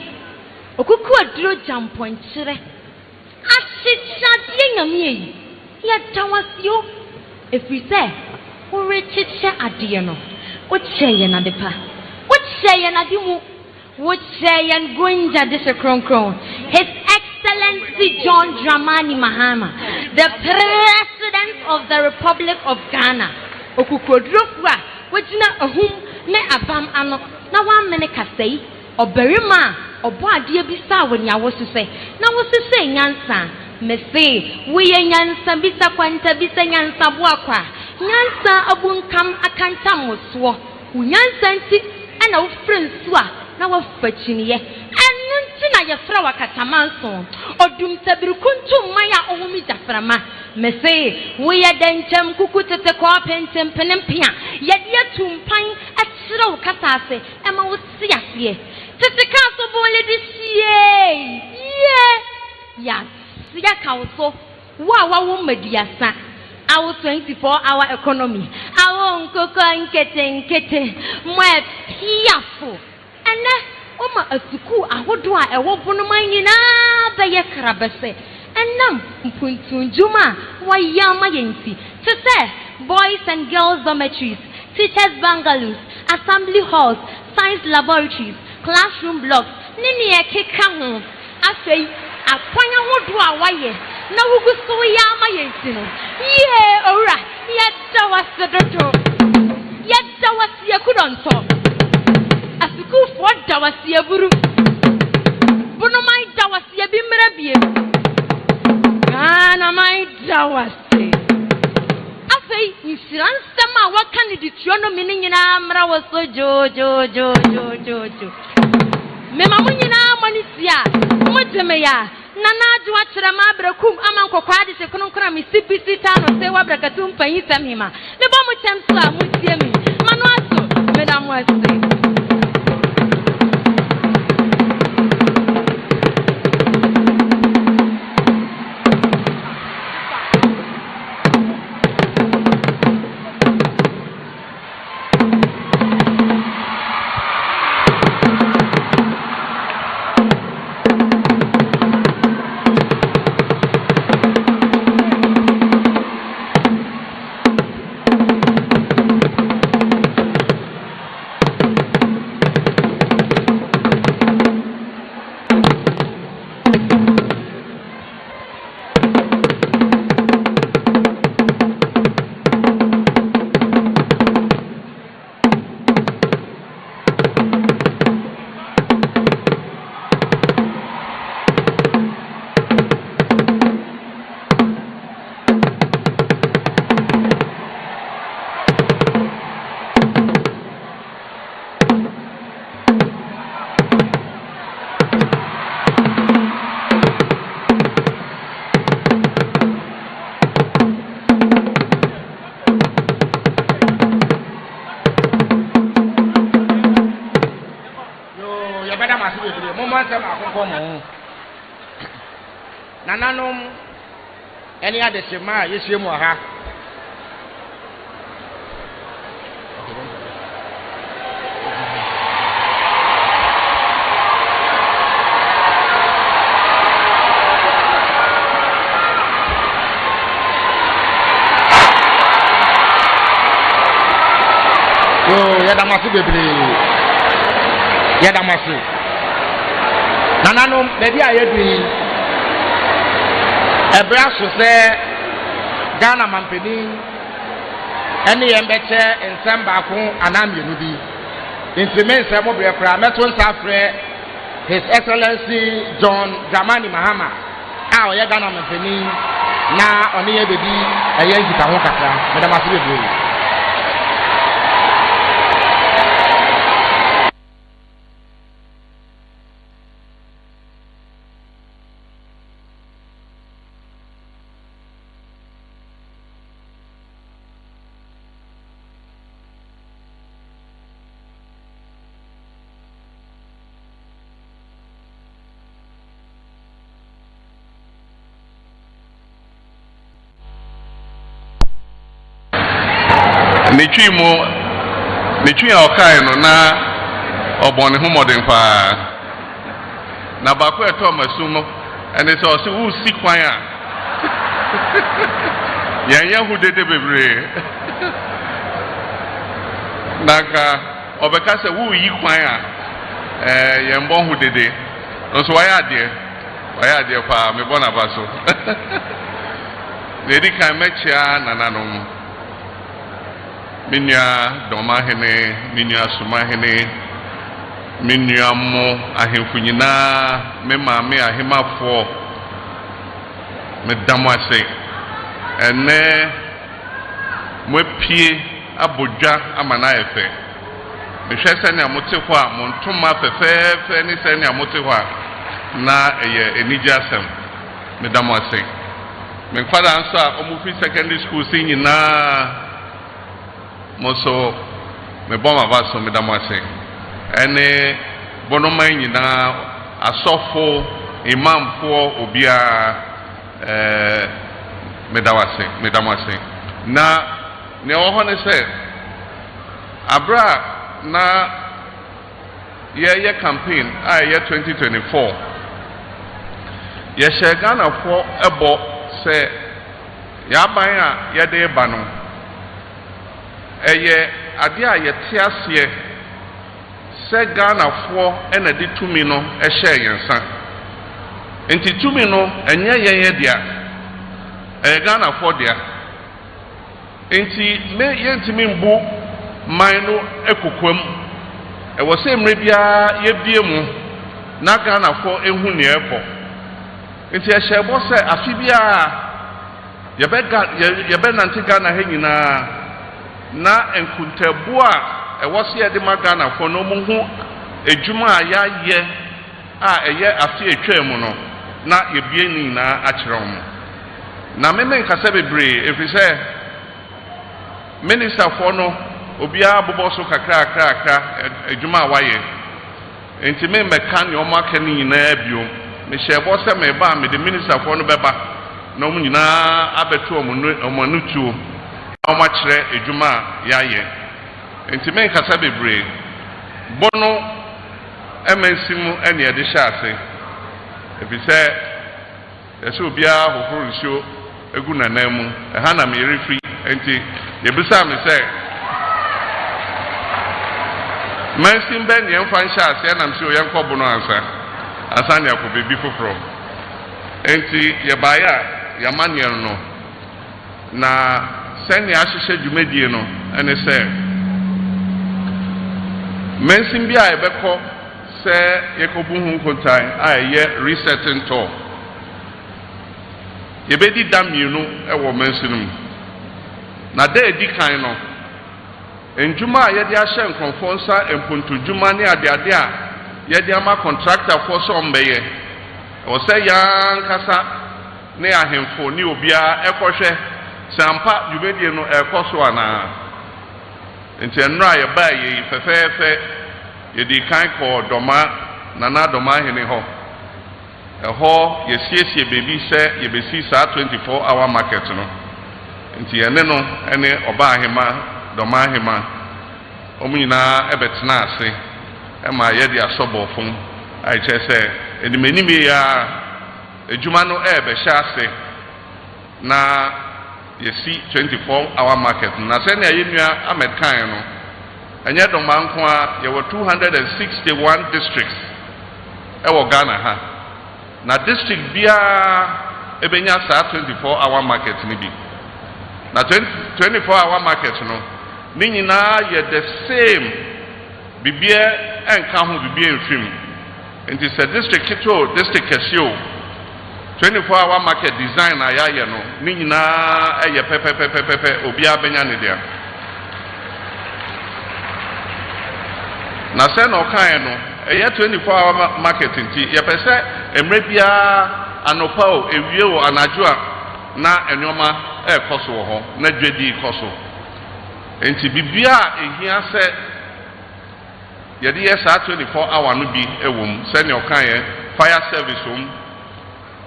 Okuku drew jump point. I sit shut me. Yet Thomas you. If we say, who Richard Adiano, what say an adepa? What say an adimu? What say an Gwinja Disakron? His Excellency John Dramani Mahama, the President of the Republic of Ghana. Okukodrofwa wajina ahum me abam ano na wan mene kasei oberima obo ade bisa wanya wosese na wosese nyansa me se we nyansa bisa kwanta bisa nyansa bo akwa nyansa abunkam akantam woso nyansa nti ana wo frensu a na wo fachiniye enu nti na ye fra wakatamanso odum tabirukuntum maya ohumi jaframa me say we ya denchem kuku tete ko pentem penempia ye de tumpan akyerɛ wo kasase ema wo siasie tete kaso bole de sie ya sia kawo wa wo mediasa our 24-hour economy our nkoko nkete mo piafo ene oma asuku ahodo a ewo bonoman nyina ba ye krabese enam mpuntunjuma wa yama yensi tete boys and girls dormitories, teachers bungalows, assembly halls, science laboratories, classroom blocks nini ekeka ho afei akwanya hodo a waye na wugu so yama yensi no ye ora yedda wasedoto yedda wasiye kudonto asiku for da wasiye buru bono mai da wasiye bi mmerabie ana mai da wasiye afei insiran sema wa candidate no mini nyina mra waso jo mema munyina manisia muteme ya nana adwa kyerɛ ma abrakum ama nkɔkɔ ade se kononkora me CPC ta no se wa brakatu mpanyi samima me ba mu kyɛm so a mutie mi mano aso me da mo ase masi bebre mo mo nsem akonko mo nananom eni ade shema yehie mu ha Yadamasi bebre Yadamasi Nananom baby ayedwi Ebra so se Ghana mampeni eni yembeche nsem baako anamienu bi intimen se mo bre kra meto nsafre His Excellency John Dramani Mahama a oye Ghana mampeni na oni ye bebi eye nkita ho kakra Yadamasi bebre Metwi a okai no na obone ho modern pa na ba ko eto masum no ene se o se wo si kwan a yan hu dede bebre naka obeka se wo yi kwan a yan bon hu dede nso waya ade pa me bona ba so dedi kan mechia nananom Minya doma hene, minya suma hene, minya mo ahemfunyina, me maame ahemafo, me damwase. Ene mwe pie abodwa amana efe. Me hwe sene amote ho a montoma fefefe ni sene amote ho a na eye enija asem. Me damwase. Me kwada anso a omufi secondary school si nyina Moso me boma vaso me damwase ene bonoma nyina asofo imamfo obia me damwase na ne ohone se abra na ye campaign ye 2024 ye shegana fo ebo se ya ban a ye de ba no eye ade a yete ase se Ghana fo ena de tumi no ehye yensa enti tumi no enye yeye dia Ghana fo dia enti me yentimi mbu man no ekokwam ewo se mre bia ye bie mu na Ghana fo ehu ne ebo enti ehye bo se afi bia yebe nante Ghana he nyina na enkuntabu a ewose ye de magana fo no mu hu ejuma a ya ye a eye afi etwam no na yebie ni na akyerew mu na meme nkasa bebre efise minister fo no obia bobo so kakra ejuma a waye enti me meka ne o maka ni nyina biom me hyebo se me ba me de minister fo no beba na omu nyina abeto omanutuo Oma chere ejuma ya ye enti men kasa bebre bono emensimu ene ede hyase ebise yeso obia hohoro nsuo egu nanamu eha na me refri enti yebisa me se mensim ben ye mfa hyase na me se oyenko bono ansa ne akobebi foforo enti ye baya ya manier no na sani ahyehyɛ dwumadie no ene sɛ mensim bia ebekɔ sɛ yekobu hu kontan a ye resetting tour yebedi damienu ɛwɔ mensinum na da edi kan no enjuma a yɛde ahyɛ nkonfo nsa emponto dwuma ne adeade a yɛde ama contractor fo so mbɛyɛ ɛwɔ sɛ yankasa ne ahemfo ne obia ɛkɔhwɛ sampa dwumadie no ɛkɔ so ana enti enra ye ba ye fefefe ye di kan kɔ dɔma nana domahene ho ɛhɔ yɛsiesie baby sɛ yɛbɛsi saa 24-hour market no nti ɛne no ɛne ɔba ahema domahema ɔmo nyinaa ɛbɛtena ase ɛma yɛde asɔbɔfo a ɛkyerɛ sɛ ɛnimanim yɛ adwuma no ɛbɛhyɛ ase na yɛsi 24-hour market na sɛnea yɛnnua amɛkan no ɛnyɛ dɔma nko a yɛwɔ 261 districts ɛwɔ Ghana ha na district biara ɛbɛnya saa 24-hour market no bi na 24-hour market no ne nyinaa yɛ the same bibia ɛnka ho bibia mfim nti sɛ district kito district kɛseɛ 24-hour market design na yɛayɛ no ne nyinaa ɛyɛ pɛpɛpɛpɛpɛ obiara bɛnya ne deɛ na sɛ na ɔkaeɛ no ɛyɛ 24-hour market nti yɛpɛ sɛ mmerɛ biara anɔpa o ewie o anadwo a na nneɛma ɛrekɔ so wɔ hɔ na dwadi kɔ so nti bibia a ehia sɛ yɛde yɛ saa 24-hour no bi ɛwɔ mu sɛnea ɔkaeɛ fire service wɔ mu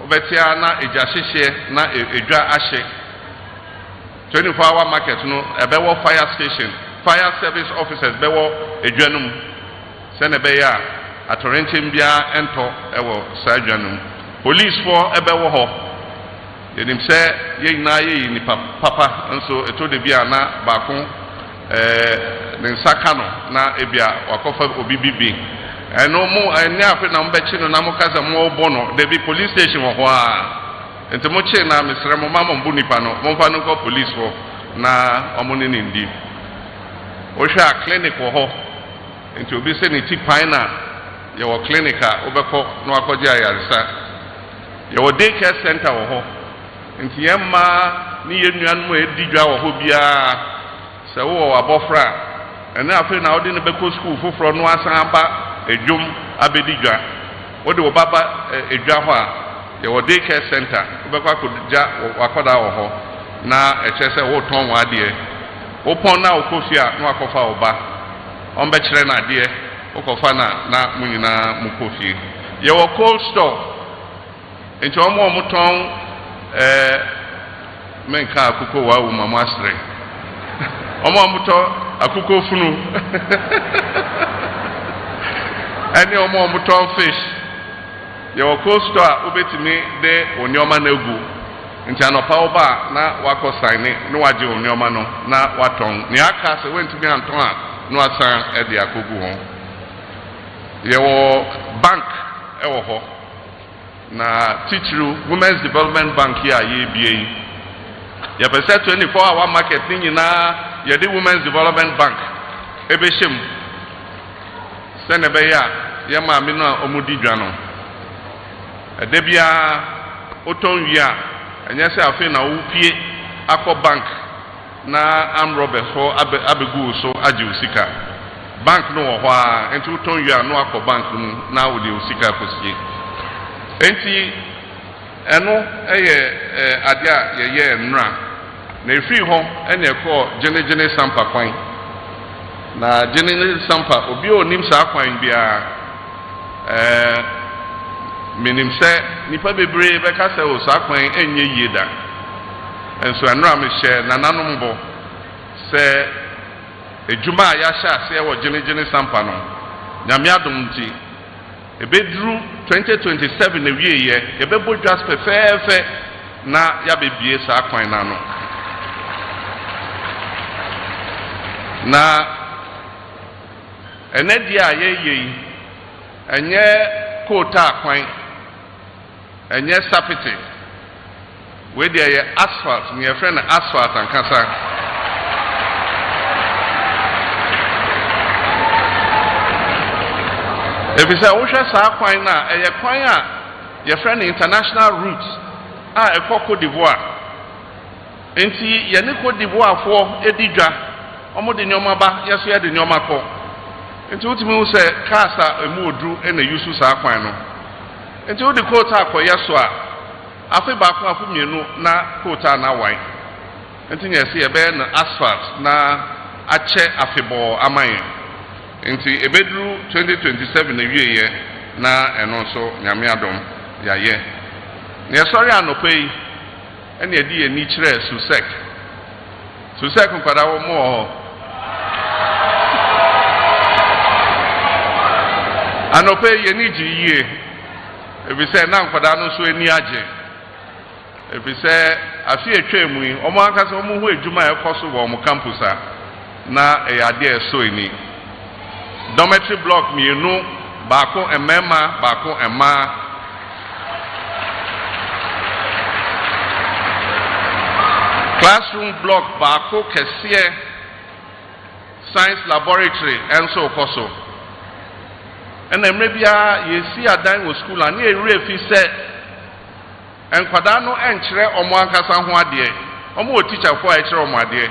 obetia na eja hyehyɛ na edwa ahye 24-hour market no ɛbɛwɔ fire station fire service officers bɛwɔ edwa no mu sɛnɛ bɛyɛ a atɔrɛnkyɛm biara ɛntɔ ɛwɔ saa edwa no mu police for ɛbɛwɔ hɔ yɛnim sɛ yɛn nyinaa yɛyɛ nipa papa nso ɛtɔ de bi a na baako ne nsa ka no na ebia wakɔfa obi bibi ɛno mu ɛne afe na mbɛkyi no na mo kasa mo bɔ no de bi police station wɔ hɔ a nti mo kye na mesrɛ mo ma mo mbu nipa no mo mfa no kɔ police hɔ na ɔmo ne ndi wohwɛ a clinic wɔ hɔ nti obi sɛ ne ti pan na yɛwɔ clinic a wobɛkɔ na wakɔgye ayaresa yɛwɔ day care center wɔ hɔ nti yɛn mmaa ne yɛn nuanom a ɛdi dwa wɔ hɔ biara sɛ wowɔ abɔfra a ɛne afe na wode ne bɛkɔ school foforɔ no asan aba edwom abedi dwa wode wo baba edwa hɔ a yɛwɔ day care center wobɛkɔ akɔgya wakɔda wɔ hɔ na ɛkyerɛ sɛ wotɔn wɔ adeɛ wopɔn na wokɔ fie a na wakɔfa wo ba ɔmbɛkyerɛ no adeɛ wokɔfa na mo nyinaa mokɔ fie yɛwɔ cold store nti ɔmo a ɔmotɔn menka akokɔ wɔ awo ma mo asere ɔmo a ɔmotɔ akokɔ funu ɛne ɔmo a ɔmotɔn fish yɛwɔ cold store a wobɛtumi de wo nneɔma no agu nti anɔpa wo ba a na wakɔ sane na wagye wo nneɔma no na watɔn nea aka sɛ woantumi antɔn a na wasan ɛde akɔgu hɔ yɛwɔ bank ɛwɔ hɔ na titiri women's development bank yi a yɛrebie yi yɛpɛ sɛ 24-hour market ne nyinaa yɛde women's development bank ɛbɛhyɛ mu sɛnɛ ɛbɛyɛ a yɛ maame no a ɔmodi dwa no ɛda biara wotɔn wie a ɛnyɛ sɛ afei na wopie akɔ bank na amrɔbɛs hɔ abɛgu so agye wo sika bank no wɔ hɔ a nti wotɔn wie a na wakɔ bank mu na wode wo sika akɔsie enti ɛno ɛyɛ adeɛ a yɛyɛ nnura na efiri hɔ ɛna ɛkɔ gyene sampa kwan na gyene sampa obi a onim saa kwan biara menim sɛ nipa bebree bɛka sɛ o saa kwan ɛnyɛ yie da nso nnura mehyɛ nananom bɔ sɛ edwuma a yɛahyɛ aseɛ wɔ gyene sampa no nyame adom nti ebeduru 2027 na wieyɛ yɛbɛbɔ dwas pɛfɛɛfɛ na yɛabɛbie saa kwan n'ano na ɛnɛ deɛ a yɛyɛ yi ɛnyɛ koota kwan ɛnyɛ sapiti wei deɛ yɛ asphalt ne yɛfrɛ no asphalt ankasa efisɛ wohwɛ saa kwan no a ɛyɛ kwan a yɛfrɛ no international route a ɛkɔ Cote d'Ivoire nti yɛne Cote d'Ivoirefoɔ edi dwa ɔmo de nneɛma ba yɛso yɛde nneɛma kɔ nti wotumi hu sɛ cars a emu oduru ɛna yusu saa kwan no nti wode koota akɔyɛ so a afei baako afo mmienu na koota na awan nti nyɛ sɛ yɛbɛyɛ no asphalt na akyɛ afebɔɔ ama yɛn nti ebeduru 2027 na wieyɛ na eno so nyame adom ya ye ne sorry anopai ene edi ye ni kire susek nkwada wo mo anopai ye ni jiye ebi se na nkwada no so eni age ebi se afi etwemu yi omo akasa omo hu edwuma ekoso wo mo campus a na eyade eso eni dormitory block mienu baako emema baako ema classroom block baako kese science laboratory enso okoso ena emre bia yesi adan wo school ani ewure fi se enkwada no enkyere omo ankasa ho ade omo teacher for enkyere omo ade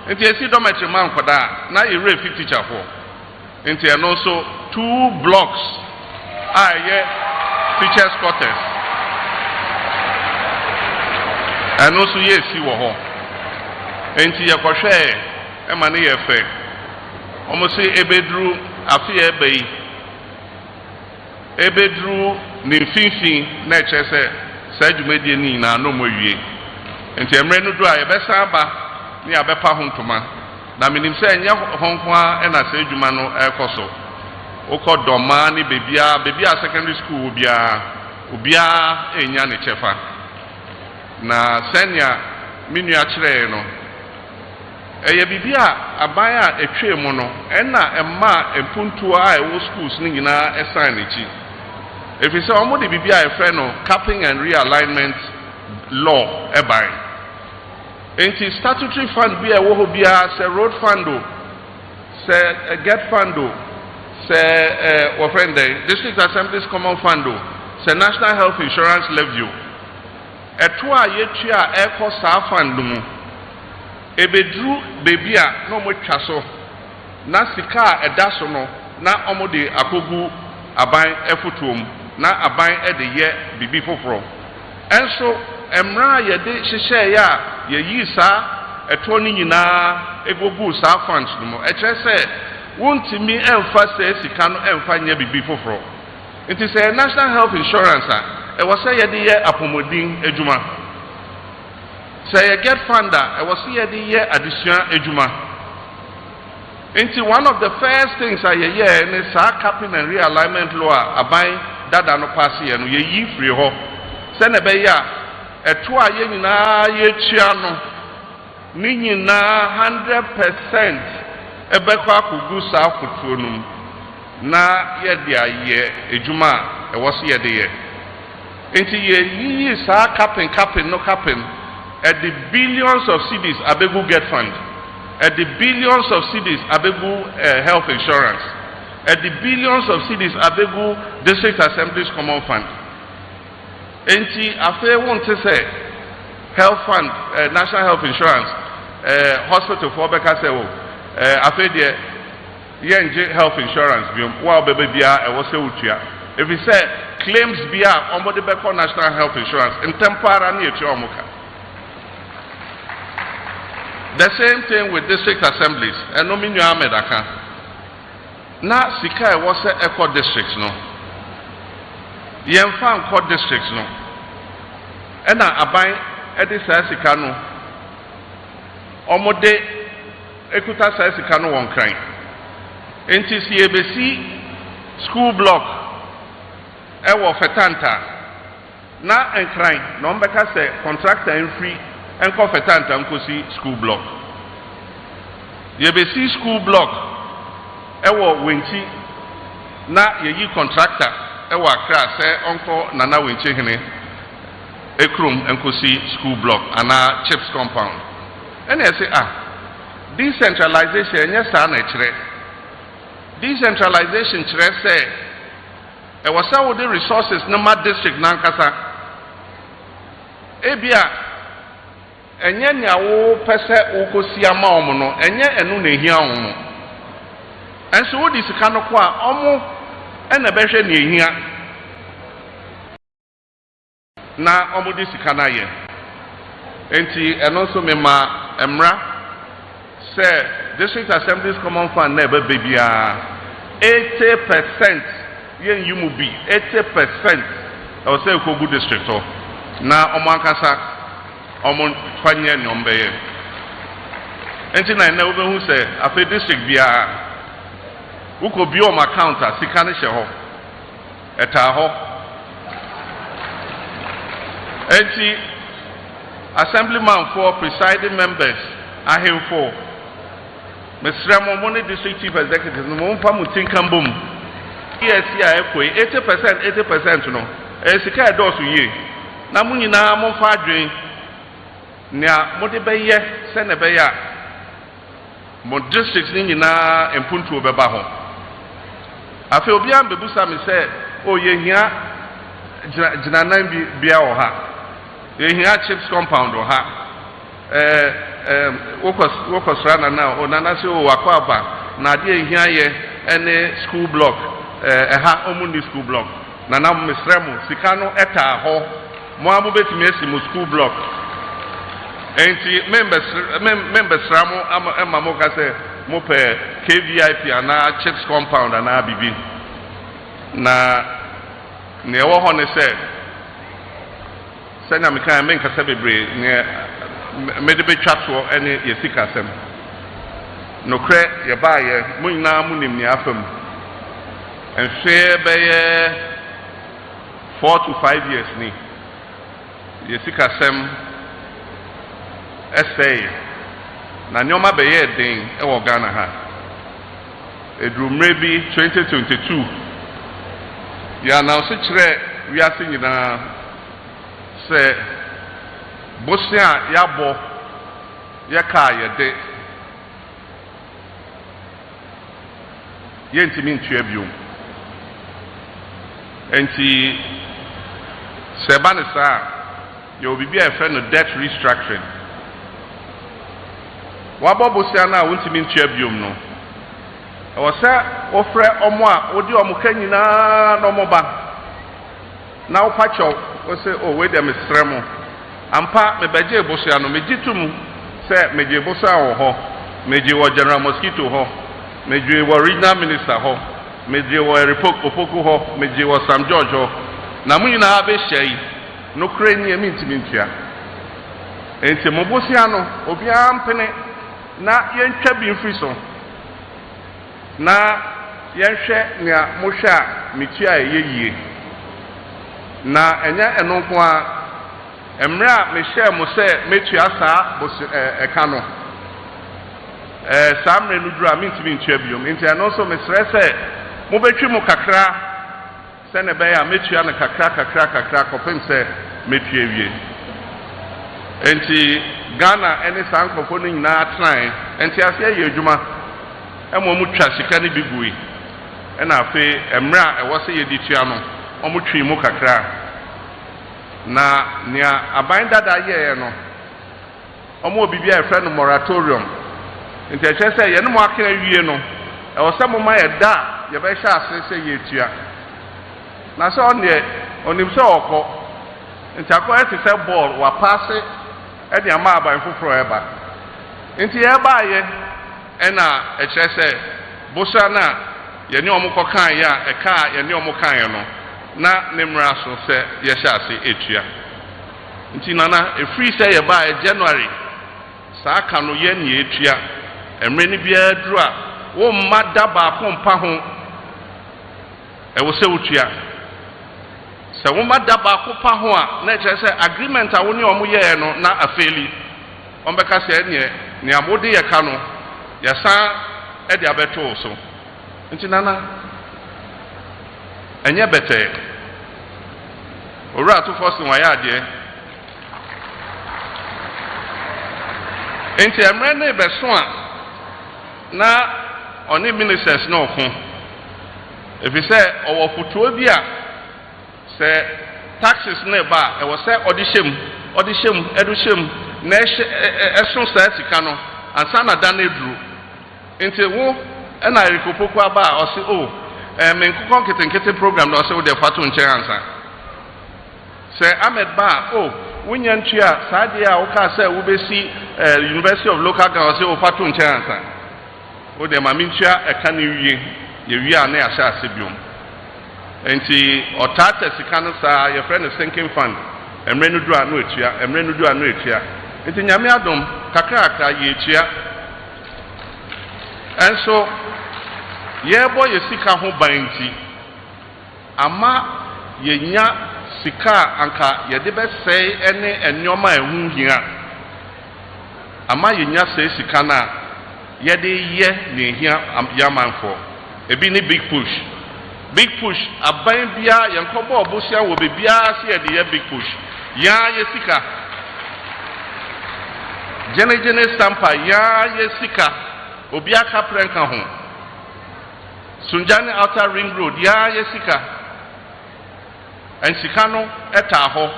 nti esi dormitory man kwada na ewure fi teacher for nti eno so 2 blocks aye teachers quarters eno so yesi wo ho nti yakohwe e ma ne ye fe omo se ebedru afi ebeyi ebedru ni finfin na echese sajumedie ni na no mowie nti emre no do a yebesa ba ni abepa ho ntoma na minim se enya honkwa e na sajuma no ekoso ukodomani ni bebia secondary school ubia enya ne chefa na senya minu akire no eye bibia abaya etwe mu no ena emma empuntu a ewo schools ni nyina esan echi efise omo de bibia efe no capping and realignment law ebai enti statutory fund bia ewo ho bia se road fund o se get fund o se district assemblies common fund o se national health insurance levy o eto a yetua eko sa fund mu ebedru bebia no mo twaso na sika edaso no na omo de akogu aban efotom na aban ede ye bibi foforo enso emra ye de hyehye ya ye yi sa eto ni nyina egogu sa funds no ekyere se wontimi emfa se sika no emfa nya bibi foforo nti se national health insurance a e wo se ye de ye apomodin adwuma say a get funder I was here the year addition ejuma into one of the first things I hear in is capping and realignment law abai dada no pass here no ye free ho send a beya a toa ye nyina ye chiano ni nyina 100% ebekwa kugu sa futuo num na ye dia ye ejuma I was here the year into ye sa capping no capping at the billions of cedis abegu get fund at the billions of cedis abegu health insurance at the billions of cedis abegu district assemblies common fund enti afa won te say health fund national health insurance hospital for beka say o afa de yenje health insurance bi wa bebe bia e wo se utua if we say claims bia ombo de beko national health insurance in tempara na etua omuka. The same thing with district assemblies. And no minu amedaka. Na sika was a eco districts no. Yemfa eco districts no. Ena abai edi sa sika no. Omode ekuta sa sika no won kran. Enti si ebesi school block ewo fetanta na enkran no mbeka se contractor en free enko fetanta nkosi school block yebesi school block ewo wenti na yeyi contractor ewo akra se onko nana wenti hene ekrum enkosi school block ana chips compound ene say decentralization enya sa na kire decentralization kire say ewo sa wo the resources na ma district na nkasa ebia enye nya wo pese ukosi ama omo no enye enu na ehia omo enso wo di sika no kwa omo ena behwe na ehia na omo di sika na ye enti eno so mema emra se district assemblies common fund na ebe bia 80% yen you be 80% I will say ko good district o na omo ankasa omo kwanye nyom beye enti na wo be hu say afi district bia wo ko bi o account a sika ne hye ho eta ho enti assemblyman for presiding members ahemfo Mr. Momoni district chief executive no mo pa mutinka mbom yes ya ekoi 80% no sika edosu ye na mu nyina mo fa adwen nea mo de beye se ne beye a mo district ni nyina empuntu obeba ho afi obi am bebusa me se o ye hia jina nan bia o ha ye hia chips compound o ha wokos rana na o nana se o akwaba na de hia ye ene school block ha omuni school block na na mesremu sika no eta ho mo abu betimi esi mo school block enti members ramu ama mo ka se mo pe KVIP ana chips compound ana bibi na ne wo ho ne se senya meka men ka se bebre ne mede betwa to ene ye sika sem no kre ye ba ye mo nyina mo nim ni afam and share by 4 to 5 years ni yesika sem essay na nyoma be ye den e wo Ghana ha edru maybe 2022 ya na so kire wi ase nyina se bosia ya bo ya ka ye de ye ntimi ntua biom enti sebanisa you will be a friend of debt restructuring wabobusia na wontimi ntua biom no e wo se ofre omo a odi omo kanyina no moba na wo pacho wo se o we dem sremo ampa me beje busia no megitum se meje busia wo ho meje wo general mosquito ho meje wo regional minister ho meje wo opoku ho meje wo Sam George ho na munyina abe hyai no kra ni emi ntimi ntua enti mobusia no obi ampene na yentwa bi mfiri so na yenhwe nea mohwe a metua eyeyie na enya enonko a emra mehye mo se metua saa eka no samre no dura mintimi ntua biom enti eno so mesre se mo betwi mo kakra se ne be ya metua na kakra kopem se metua wie enti Ghana ene sankofo no nyina atran enti ase ye adwuma emo mu twa sika ne bigui ena afi emra e wo se ye ditua no omo twi mu kakra na nia aban dada ye no omo bibia e friend moratorium enti e chese ye no mo akena wie no e wo se mo ma ye da ye be hya ase se ye tua na so onye onim se okọ enti akọ ete se ball wa pass e de ama aban foforo eba enti ye ba ye ena e chese bosa na ye ni omo kọ kan ya e ka ye ni omo kan ye no na nemra so se ye hya ase etua nti nana e free se ye ba e January saa ka no ye ni etua emre ni bia duru a wo mma da ba ko mpa ho e wo se wotua se wo mma da ba ko pa ho a na che se agreement a wo ni omo ye no na afeli on be ka se ne amode ye ka no ya san e de abeto so nti nana enye bete ora to force wa ya de enti emre na beso a na oni ministers na okun efi se owo futuo bi a se taxes na ba e wo se odishem educhem na esun sa sika no ansa na da na eduru enti wo na rikopoku aba o se o menkukon ketenkete program na o se wo de fatu nche ansa se Ahmed ba o wunya ntua saade a wo ka se wo besi University of Local Government o se wo fatu nche ansa o de ma mintua e ka ne wie ye wie a na ya sha ase biom enti otata sika no saa your friend is sinking fund emre no du anu etua emre no du anu etua enti nyame adom kakra ye etua enso yebo ye sika ho banti ama yenya sika anka yede be sei ene ennyoma ehu hia ama yenya sei sika na yede ye ne hia yamanfo ebi ni big push aban bia yankobo obosia wo bebia se yede ye big push ya ye sika jene stampa ya ye sika obi aka prenka ho Sunjani outer ring road ya ye sika en sika no eta ho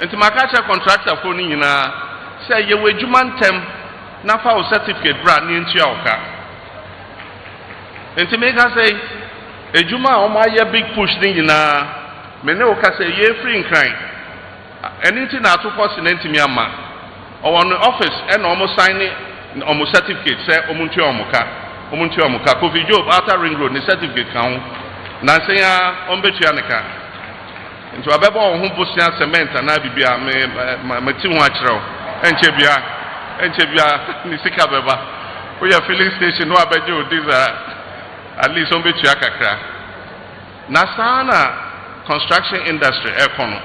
enti makacha contractor fo ni nyina say ye wadwuma ntem na fa o certificate bra ni ntua oka enti meka say ejuma o ma ye big push ni nyina me ne o ka say ye free nkran anything na to force na ntimi ama o won office e na o mo sign o mo certificate say o mo ntua o mo ka Kofi Job outer ring road ni certificate kan na say ya o mbetua ne ka nti abebo ho bosia cement na bibia me ti ho akireo enche bia ni sika beba o ya filling station no abeje o diesel at least on betua kakra na sana construction industry economy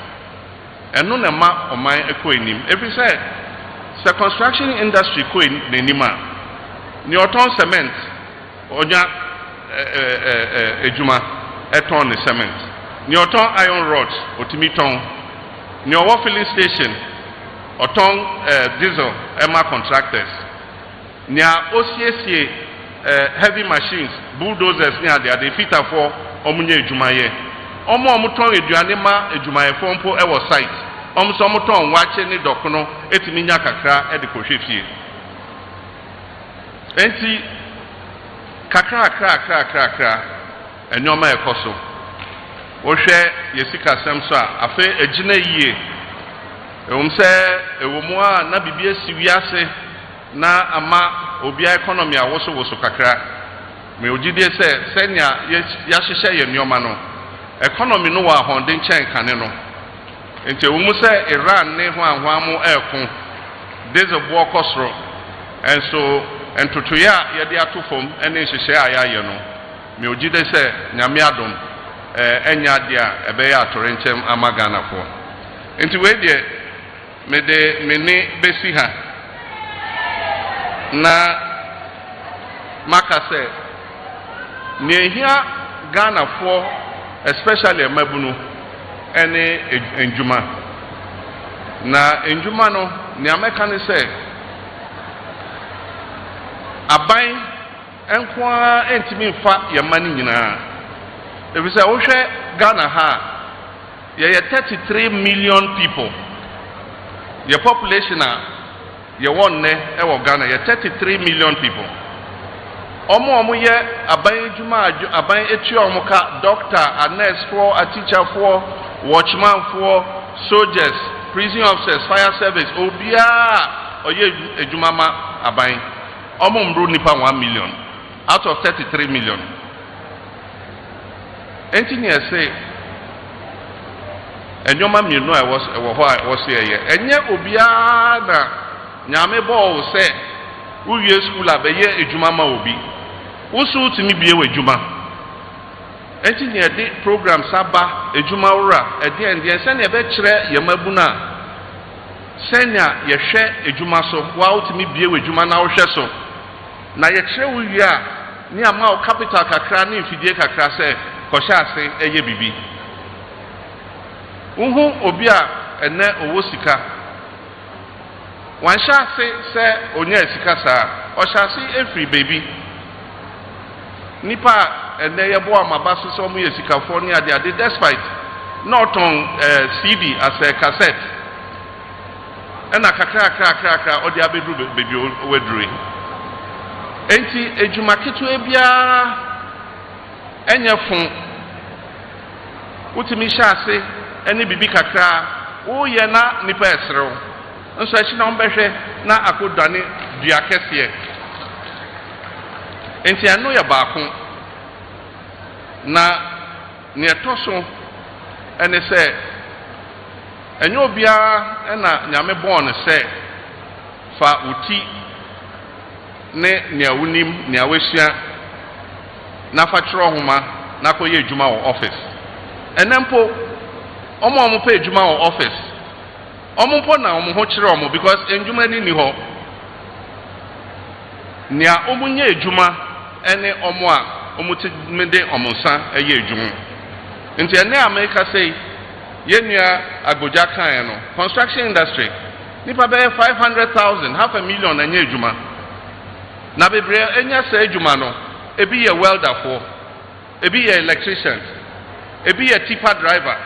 eno na ma oman ekoenim every say construction industry ko enima ni oton cement onya ejuma eton ni cement ni oton iron rods otimi ton ni owo filling station oton diesel ema contractors ni a osiesie heavy machines bulldozers ni ade ade fita for omunye ejuma ye omo ton eduane ma ejuma ye fo mpo e wo site so ton wache ni dokono etimi nya kakra e de kohwe fie enti kakra enyoma e koso wohwe yesika sem so a afa ejina yie se ewomu a na bibie siwiase na ama obi economy a woso kakra me ogide se senya ya hyehyɛ ye nyoma no economy no wa honden chen kane no enti ewomu se Iran ne ho anhoamu eko deze bo kosro enso entotoya ye de atofom ene hyehyɛ a ya ye no me ogide se nyame adom enya dia ebe ya atorenchem amagana fo enti we de me de meni besi ha na makase nehia Ghana fo especially mabunu ene enjuma na enjuma no ni ameka ne se aban enkoa entimi fa yamani nyina efisa wo hwe Ghana ha ye 33 million people your population ye wonne e wo Ghana ye 33 million people omo ye aban ejuma aban etu omo ka doctor a nurse for a teacher for watchman for soldiers prison officers fire service obia oye ejuma ma aban omo mbru nipa 1 million out of 33 million enti say enyoma mienu a was here enye obia na nyame bo se uwie school abeye ejuma ma obi usu timi bie wejuma enti ne de program saba ejuma wura ede ende se ne be kire yamabuna senya ye hwe ejuma so wa utimi bie wejuma na wo hwe so na ye kire uwie a ni ama o capital kakra ni mfidie kakra se kosha ase eye bibi uhu obi a ene owo sika wan sha se onya sika sa o sha se every baby nipa ene yebo amabaso so mu yesika fo ni ade despite not on CD as a cassette ena kakra o de abedu baby wedru enti ejuma ketu ebia enya fun utimi sha se eni bibi kakra wo ye na nipa esrew nso achi na ombehwe na akodane dua kese enti anu ya baako na ne toso ene se enyo bia na nyame born se fa uti ne nea wonim nea wahia na fa kyerɛ homa na kɔ yɛ adwuma wɔ office enempo omo pɛ adwuma wɔ office omo mpo na omo ho kyerɛ omo because adwuma ni hɔ nea omo nyɛ adwuma ene omo a omo ti mede omo nsa ɛyɛ adwuma nti ene America say yenua agoja kan no construction industry nipa bɛyɛ 500,000 $500,000 na nyɛ adwuma na bebre enya sa adwuma no ebi yɛ welder for ebi yɛ electrician ebi yɛ tipper driver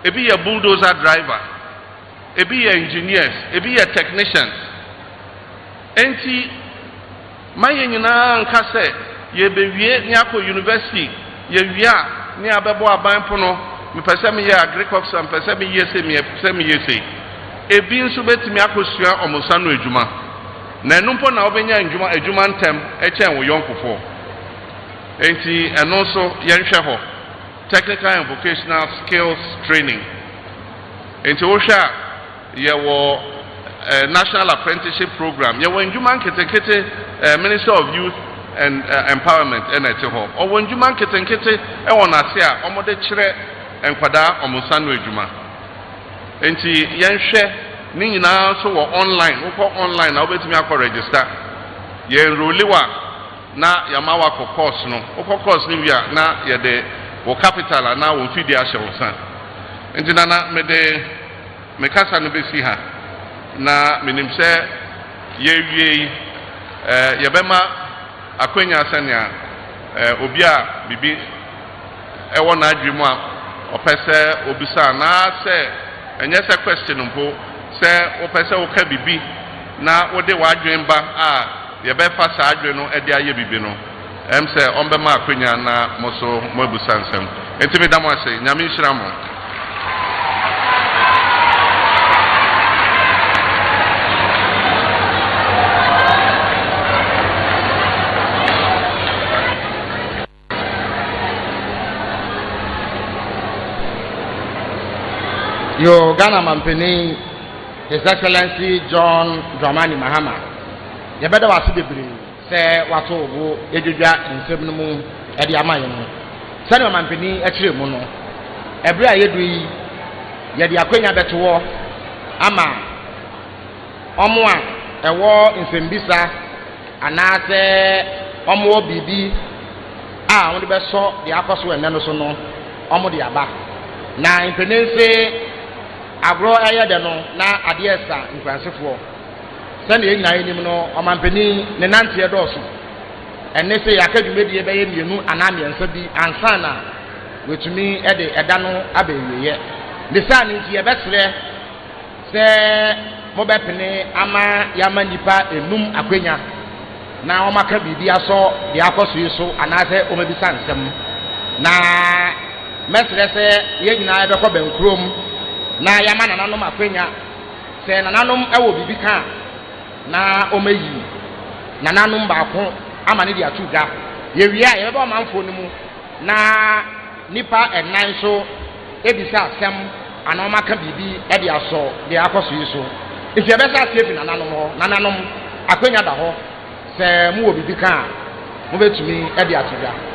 ebi yɛ bulldozer driver ebi yɛ engineers ebi yɛ technicians enti maye nyinaa nka sɛ yɛbɛwie ne akɔ university yɛwie ne abɛbɔ aban pono mepɛsɛ meyɛ agriculture mepɛsɛ meyɛ sɛ mepɛsɛ meyɛ sɛ ebi nso bɛtumi akɔsua ɔmosa no adwuma na ɛno mpo na wobɛnya adwuma ntɛm ɛkyɛn wo yɔnkofoɔ enti ɛno nso yɛnhwɛ hɔ technical and vocational skills training enti wohwɛ a yɛwɔ national apprenticeship program yɛwɔ adwuma nketenkete minister of youth and empowerment ɛna ɛte hɔ ɔwɔ adwuma nketenkete ɛwɔ n'ase a ɔmode kyerɛ nkwadaa ɔmosa no adwuma enti yɛnhwɛ ne nyinaa nso wɔ online wokɔ online na wobɛtumi akɔ register yɛnroliwa na yɛma wakɔ course no wokɔ course no wie a na yɛde wɔ capital a na wɔmfidi ahyɛ wo nsa nti nana mede mekasa no bɛsi ha na menim sɛ yɛwie yi yɛbɛma akwanya sɛnea obi a bibi ɛwɔ n'adwene mu a ɔpɛ sɛ obisa na sɛ ɛnyɛ sɛ question mpo sɛ wopɛ sɛ woka bibi na wode w'adwene ba a yɛbɛfa saa adwene no ɛde ayɛ bibi no ɛm sɛ ɔmbɛma akwanya na mo so moabusa nsɛm enti meda mo ase nyame nhyira mo Yo Ghana Mampeni, His Excellency John Dramani Mahama. You better was the breed. Say what over Edja in Sebnumu at the Amayan. Son of Mampeni, a Chimuno. Every Yedri Yadi Aquina better war. Ama Omwa, a war in Sembisa, and I say Omo Bibi. Ah, on the best saw the Apostle and Nanosono, Omo the Abba. Now in Penance. Agro aya de no na adiesa nkwansefo sane yenya enim no omampani ne nante edoso enne se yakadwumedie beye mienu anamye nsa bi ansana wetumi ede eda no abeyeye de sane nti yebesre se mobepene ama yama nipa enum akwenya na omaka bibi aso de akoso yiso anase omabisa nsem na mesre se yenyina ebekọ benkrom na yama nananom akwenya se nananom ewo bibi ka na omeyi nananom baako ama ne dia tuga ye wi a ye be omanfo ni mu na nipa enan so ebisa asem anoma ka bibi e dia so de akoso yi so if ye be sa save nananom ho nananom akwenya da ho se mu wo bibi ka mo betumi e dia tuga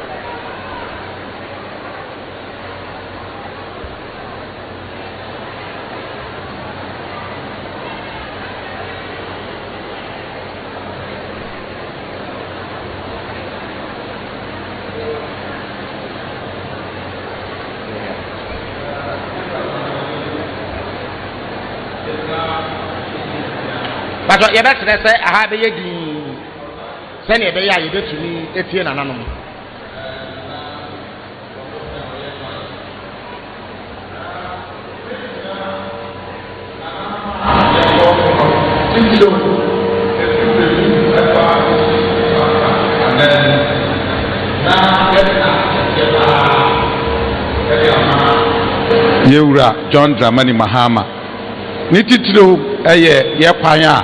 But you better say I have a yedi. Send a day you get to me 18 and anonymous. Yewura John Dramani Mahama. Nititiro eye ye kwanya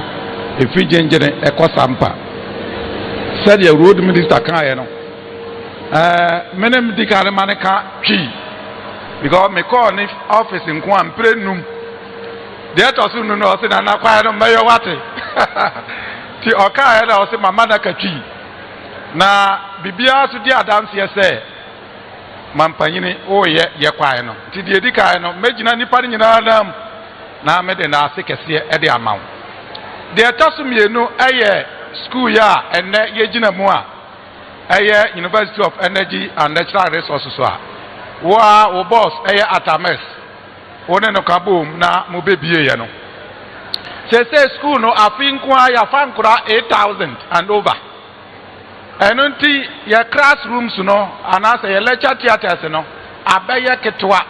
efi genjene ekosampa. Said the road minister kan ye no. menem dikare maneka twi because me call ni office nko am prenum de to so nu no se na na kwa no meyo wate ti oka ya na o se mama na ka twi na bibia so di adamse ye se mampanyini o ye kwa no ti de dikare no megina nipa ni nyina nam na me de na ase kese e de amaw de to so mienu eye school ya enne ye gina mu a eye University of Energy and Natural Resources wo boss eye Atames one no kabom na mo bebie ye no say school no afinku ya fankura 8,000 and over enunti ya classrooms no anasa ya lecture theaters no abeye ketwa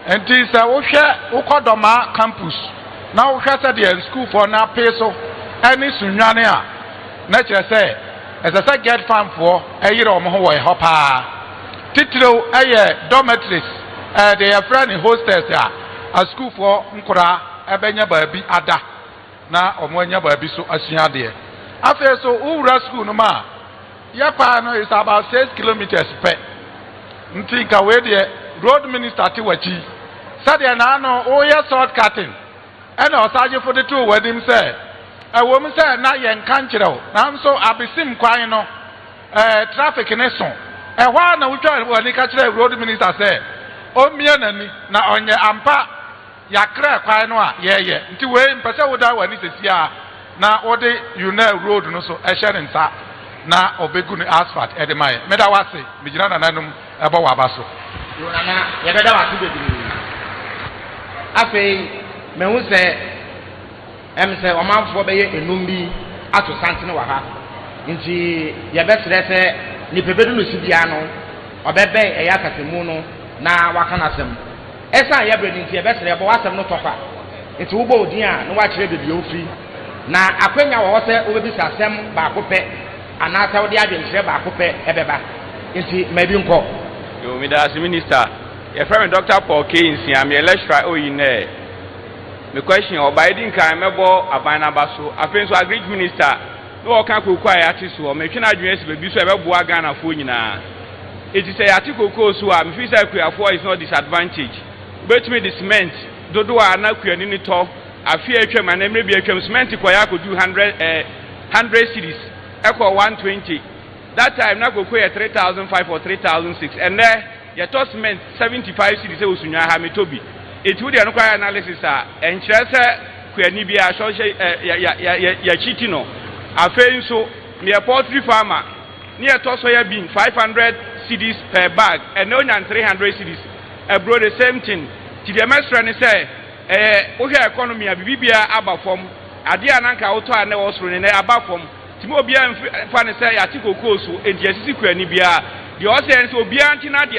enti se wo hwe ukodoma campus na wo hwe se de school for na peso any SUNYANI a na kire se esa get farm for eyire omo ho wo hopa titiro eye dormitories they are friend hostels a school for nkura ebenya baabi ada na omo anya baabi so asua de afa so ura school no ma yakwa no is about 6 kilometers per nti ka we de road minister ti wachi sade na no o ye short cutting and osaje for the two wedim say wo mi say na ye nka nkyerɛw na so abesim kwan no traffic ne so hwa na wutwa wani ka kyerɛ road minister say o mie nani na onye ampa yakra kwan no a ye nti we mpɛsɛ woda wani sesia na ode road no so ɛhyɛ nsa na obegu ni asphalt edemaye meda wase mijina na nanum ebo wabaso na ye beda wase bebi afei me hu se se omanfo be ye enum bi ato santene wa ha nti ye betre se ni pebedu no sibia no obebe eya kasemu no na waka nasem esa ye bredi nti ye betre bo wasem no tofa nti wo bo odin a no wa kire bebi ofi na akwanya wo se obebi sasem ba ko pe anata wo de adwenkyere ba ko pe ebeba nti mabi nko yo mi da minister ye friend Dr. Paul K nsia me lecturer oyine me question obaidin kan mebo abana baso afenso agric minister no o kan kokua ya ti so me twena adwen esi bebi so ebeboa Ghana fo nyina eti say ati kokoo so a me fi say kuafo is not disadvantage betumi the cement dodo a na kuani ni to afi atwam na mre bi atwam cement koya ko do 100 cities equal 120 that time na kokoo 3,500 or 3,600 and there your to cement 75 cities e osunya ha metobi eti wodi no kwa analysis a enkyerɛ sɛ kuani bi a hye ya chiti no afei nso ne poultry farmer ne to so ya bin 500 cities per bag and no nyan 300 cities abro the same thing ti the mesra ne sɛ wo hwɛ economy a bibia aba fam ade ananka auto a ne wo soro ne aba fam ti mo bia mfa ne sɛ ya ti kokoo so enti asisi kuani bia de o sɛ nso bia nti na de